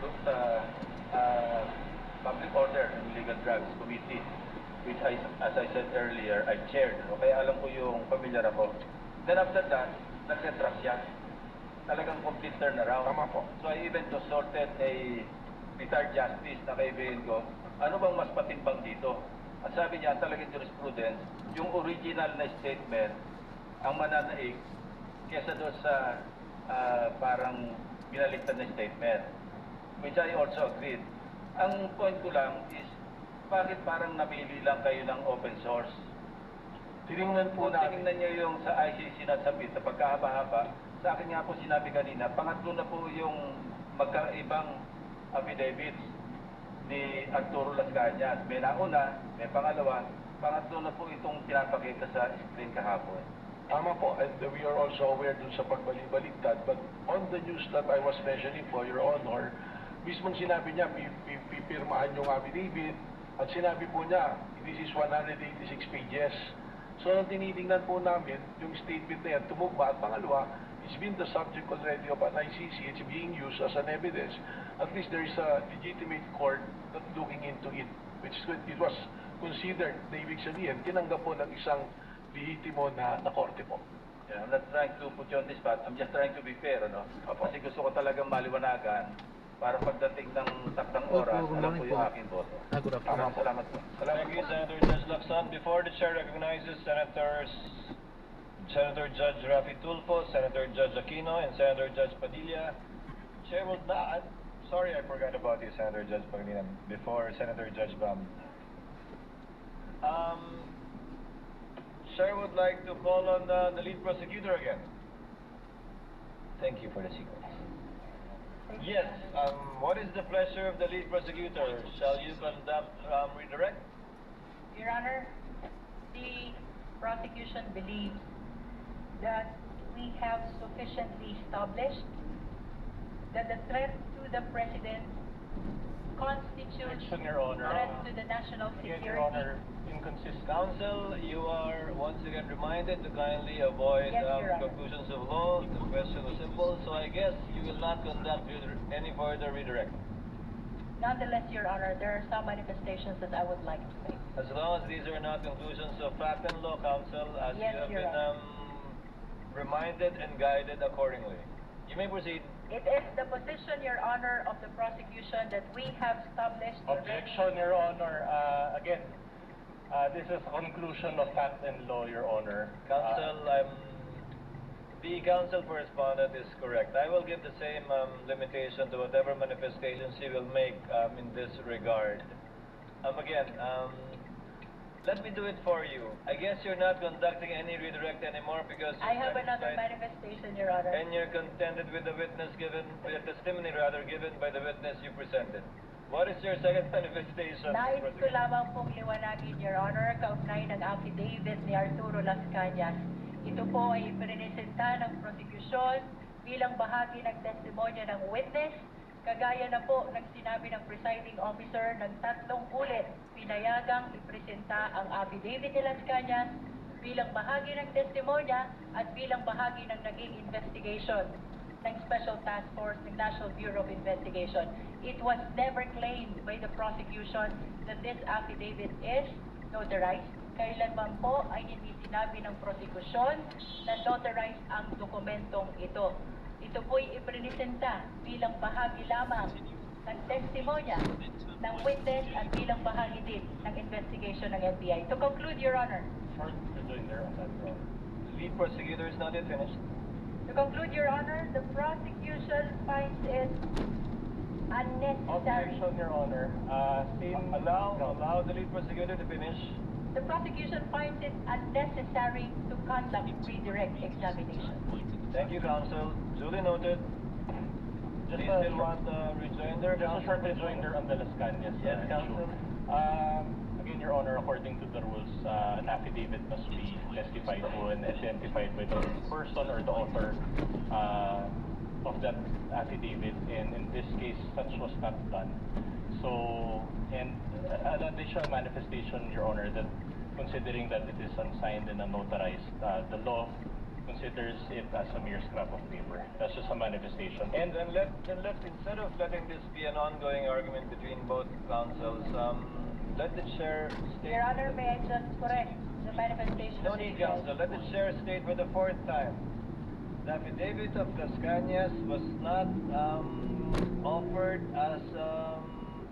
Public Order and Illegal Drugs Committee, which as I said earlier, I chaired. No? Kaya alam ko yung familiar ako. Then after that, nag-retract siya. Talagang complete turnaround. Tama po. So I even consulted a retired justice na kaibigan ko, ano bang mas patimbang dito? At sabi niya, talagang jurisprudence, yung original na statement, ang mananaig, kesa doon sa parang binaliktad na statement. Which I also agreed. Ang point ko lang is, bakit parang napili lang kayo ng open source? tinignan po Kung namin. tinignan nyo yung sa ICC na sabit sa pagkahaba-haba, sa akin nga po sinabi kanina, pangatlo na po yung magkaibang affidavits ni Arturo Las Cañas. May nauna, may pangalawa, pangatlo na po itong pinapakita sa screen kahapon. Tama po, and we are also aware dun sa pagbalik-baliktad. But on the news that I was mentioning po, Your Honor, mismong sinabi niya, pipirmahan yung affidavit, at sinabi po niya, this is 186 pages. So, nang tinitingnan po namin, yung statement na yan, tumugma, at pangalawa, it's been the subject already of an ICC, it's being used as an evidence. At least there is a legitimate court that's looking into it, which it was considered, na ibig sabihin, tinanggap po ng isang lehitimo na korte po. Yeah, I'm not trying to put you on the spot. I'm just trying to be fair, ano? Kasi gusto ko talagang maliwanagan para pagdating ng takdang Opo, oras, good alam morning po yung po. aking boto. Good afternoon. Salamat po. Thank you, Senator Judge Lacson. Before the chair recognizes Senator Judge Rafi Tulfo, Senator Judge Aquino, and Senator Judge Padilla, Chair will not. Sorry, I forgot about you, Senator Judge Padilla. Before Senator Judge Bam. Chair would like to call on the lead prosecutor again. Thank you for the sequence. Yes. What is the pleasure of the lead prosecutor? Shall you conduct redirect? Your Honor, the prosecution believes that we have sufficiently established that the threat to the President constitutes Objection, Your Honor. threat to the national Again, security. Your Honor, inconsistent. Counsel, you are once again reminded to kindly avoid Yes, Your Honor. conclusions of law. The question was simple, so I guess you will not conduct any further redirect. Nonetheless, Your Honor, there are some manifestations that I would like to make. As long as these are not conclusions of fact and law, Counsel, as Yes, you have Your been Honor. reminded and guided accordingly. You may proceed. It is the position, Your Honor, of the prosecution that we have established Objection, Your Honor. Again, this is a conclusion of fact and law, Your Honor. Counsel, the counsel correspondent is correct. I will give the same limitation to whatever manifestations he will make in this regard. Let me do it for you. I guess you're not conducting any redirect anymore because I have you're another satisfied manifestation, Your Honor. and you're contented with the with the testimony given by the witness you presented. What is your second manifestation? Nais ko lamang pong liwanagin, Your Honor, kaugnay ng affidavit ni Arturo Las Cañas. Ito po ay ipresenta ng prosecution bilang bahagi ng testimonya ng witness, kagaya na po ng sinabi ng presiding officer ng 3 ulit, pinayagang ipresenta ang affidavit ni Las Cañas bilang bahagi ng testimonya at bilang bahagi ng naging investigation ng Special Task Force ng National Bureau of Investigation. It was never claimed by the prosecution that this affidavit is notarized. Kailanman po ay hindi sinabi ng prosecution na notarized ang dokumentong ito. Ito po'y ipresenta bilang bahagi lamang ng testimonya ng witness at bilang bahagi din ng investigation ng NBI. To conclude, Your Honor. Short rejoinder on that, Your Honor. The lead prosecutor is not yet finished. To conclude, Your Honor, the prosecution finds it unnecessary. Objection, Your Honor. Allow the lead prosecutor to finish. The prosecution finds it unnecessary to conduct redirect examination. Thank you, counsel. Duly noted. Do you still want a rejoinder? Just a short rejoinder on the Las Cañas Yes, issue. counsel. Again, Your Honor, according to the rules, an affidavit must be testified to and identified by the person or the author of that affidavit, and in this case, such was not done. So, and an additional manifestation, Your Honor, that considering that it is unsigned and unnotarized, the law considers it as a mere scrap of paper. That's just a manifestation. And then let instead of letting this be an ongoing argument between both counsels, let the chair state. Your Honor, may I just correct the manifestation? No need, counsel. Let the chair state for the 4th time. The affidavit of Las Cañas was not offered as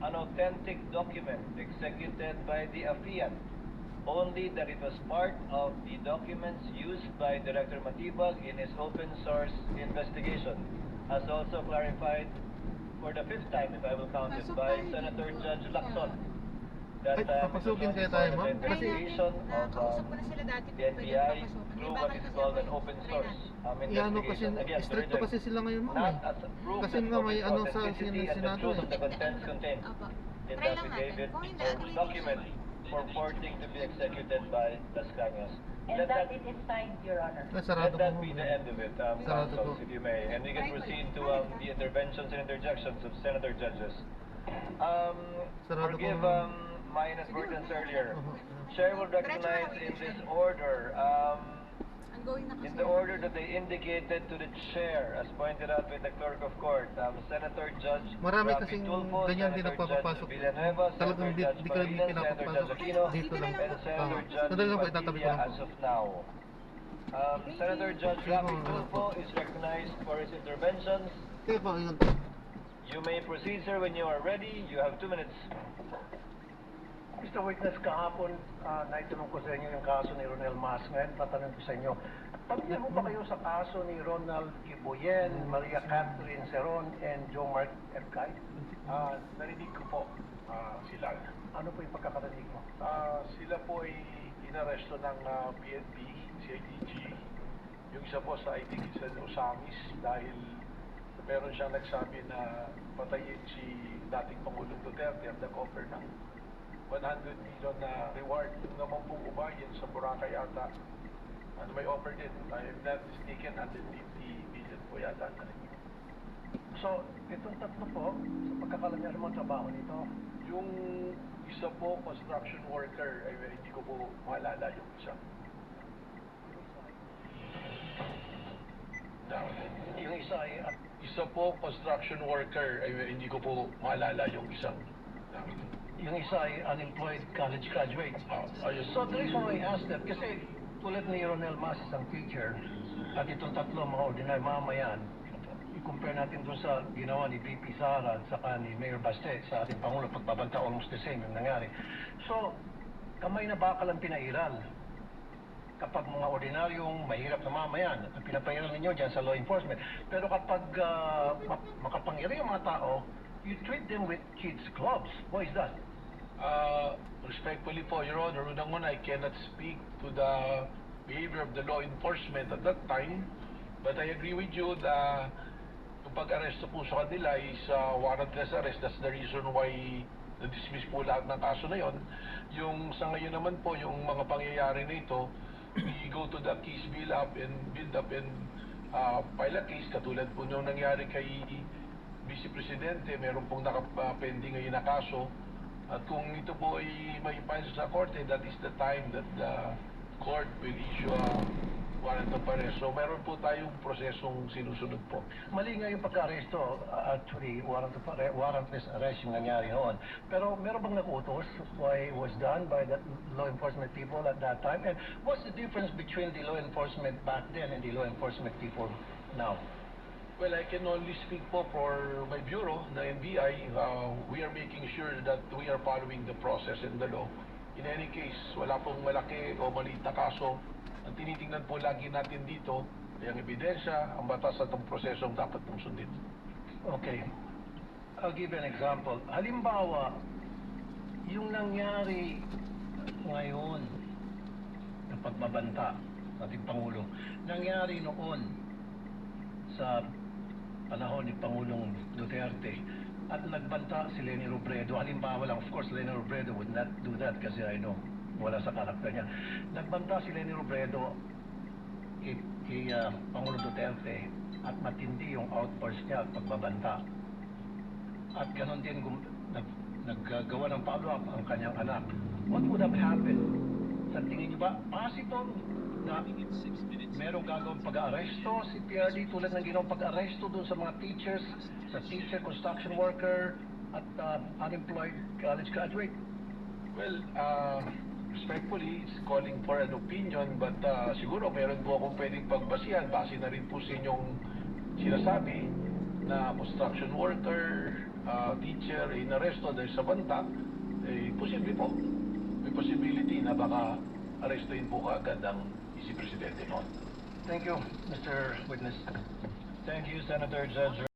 an authentic document executed by the affiant. Only that it was part of the documents used by Director Matibag in his open source investigation, as also clarified for the 5th time, if I will count it, by Senator Judge Lacson. That papasukin kaya tayo, ma'am? Kasi investigation of nakausap ko na sila dati the kung pwede NBI papasukin. through May what bakal is kasi called ako an eh. open Try source natin. Ano kasi, investigation. Again, to stricto reject. kasi sila ngayon, ma'am. Not as a proof Kasi of nga may its ano sa authenticity and the Senado truth eh. of the contents contained Opo. in the Try lang natin. affidavit Kung hindi, or agree document purporting to be executed by Las Cañas. And that it is signed, Your Honor. Sarado Let that po. be the end of it, Sarado po. counsels, if you may. And we can proceed to the interventions and interjections of Senator Judges. Sarado po, Forgive ma'am. my inadvertence earlier. Uh-huh. Chair will recognize in this order, Ang going na kasi. in the order that they indicated to the chair, as pointed out by the clerk of court, Senator Judge Marami Rafi kasing Tulfo, ganyan din Senator nagpapapasok. Judge Villanueva, Talagang Senator Judge di kami Palinas, Senator pinapapasok. Judge Aquino, Dito lang. and Senator Judge Sandali lang po, itatabi ko Padilla lang as po. of now. Senator Judge Rafi Tulfo is recognized for his interventions. Kaya po, yun. You may proceed, sir, when you are ready. You have 2 minutes. Mr. Witness, kahapon, naitanong ko sa inyo yung kaso ni Ronel Mas. Ngayon, tatanong ko sa inyo, pamilya mo ba kayo sa kaso ni Ronald Iboyen, Maria Catherine Seron, and Joe Mark Efcay? Narinig ko po sila. Ano po yung pagkakarinig mo? Sila po ay inaresto ng PNP, CIDG. Yung isa po sa I think it's an Osamis dahil meron siyang nagsabi na patayin si dating Pangulong Duterte at nag-offer ng 100 million na reward. Yung naman pong ubayin sa Boracay yata, ano may offer din, I'm not mistaken, 150 million po yata. So, itong tatlo po, sa pagkakalam niya ng trabaho nito, Yung isa po, construction worker, ay hindi ko po maalala yung isa. yung isa ay Isa po, construction worker, ay hindi ko po maalala yung isang. unemployed college graduate. Ayun. So, the reason why I asked that, kasi tulad ni Ronel Mas, isang teacher, at itong tatlo mga ordinary mamayan, i-compare natin doon sa ginawa ni VP Sara at saka ni Mayor Baste sa ating Pangulo, pagbabanta almost the same yung nangyari. So, kamay na bakal ang pinairal. Kapag mga ordinaryong mahirap na mamayan, ang pinapairal ninyo dyan sa law enforcement. Pero kapag makapangyari yung mga tao, you treat them with kids' gloves. Why is that? Respectfully po, Your Honor, unang-una, I cannot speak to the behavior of the law enforcement at that time. But I agree with you na yung pag-aresto po sa kanila is warrantless arrest. That's the reason why na-dismiss po lahat ng kaso na yon. Yung sa ngayon naman po, yung mga pangyayari na ito, we go to the case build up and file a case. Katulad po nung nangyari kay Vice Presidente, meron pong nakapending ngayon na kaso. At kung ito po ay may file sa korte, that is the time that the court will issue a warrant of arrest. So meron po tayong prosesong sinusunod po. Mali nga yung pagka-aresto, actually, warrantless arrest yung nangyari noon. Pero meron bang nakutos why it was done by the law enforcement people at that time? And what's the difference between the law enforcement back then and the law enforcement people now? Well, I can only speak po for my bureau, the NBI. We are making sure that we are following the process and the law. In any case, wala pong malaki o maliit na kaso. Ang tinitingnan po lagi natin dito ay ang ebidensya, ang batas at ang prosesong dapat pong sundin. Okay. I'll give you an example. Halimbawa, yung nangyari ngayon na pagbabanta sa ating Pangulo, nangyari noon sa panahon ni Pangulong Duterte at nagbanta si Leni Robredo. Halimbawa lang, of course, Leni Robredo would not do that kasi I know, wala sa karakter niya. Nagbanta si Leni Robredo kay Pangulong Duterte at matindi yung outburst niya at pagbabanta. At ganon din naggagawa ng follow-up ang kanyang anak. What would have happened? Sa tingin niyo ba, possible na merong gagawang pag-aresto si PRD tulad ng ginawang pag-aresto doon sa mga teachers, sa teacher, construction worker, at unemployed college graduate? Well, respectfully, it's calling for an opinion, but siguro meron po akong pwedeng pagbasihan base na rin po sa inyong sinasabi na construction worker, teacher, inaresto dahil sa banta. Posible po. May possibility na baka arestuin po kaagad ang Vice Presidente noon. Thank you, Mr. Witness. Thank you, Senator Judge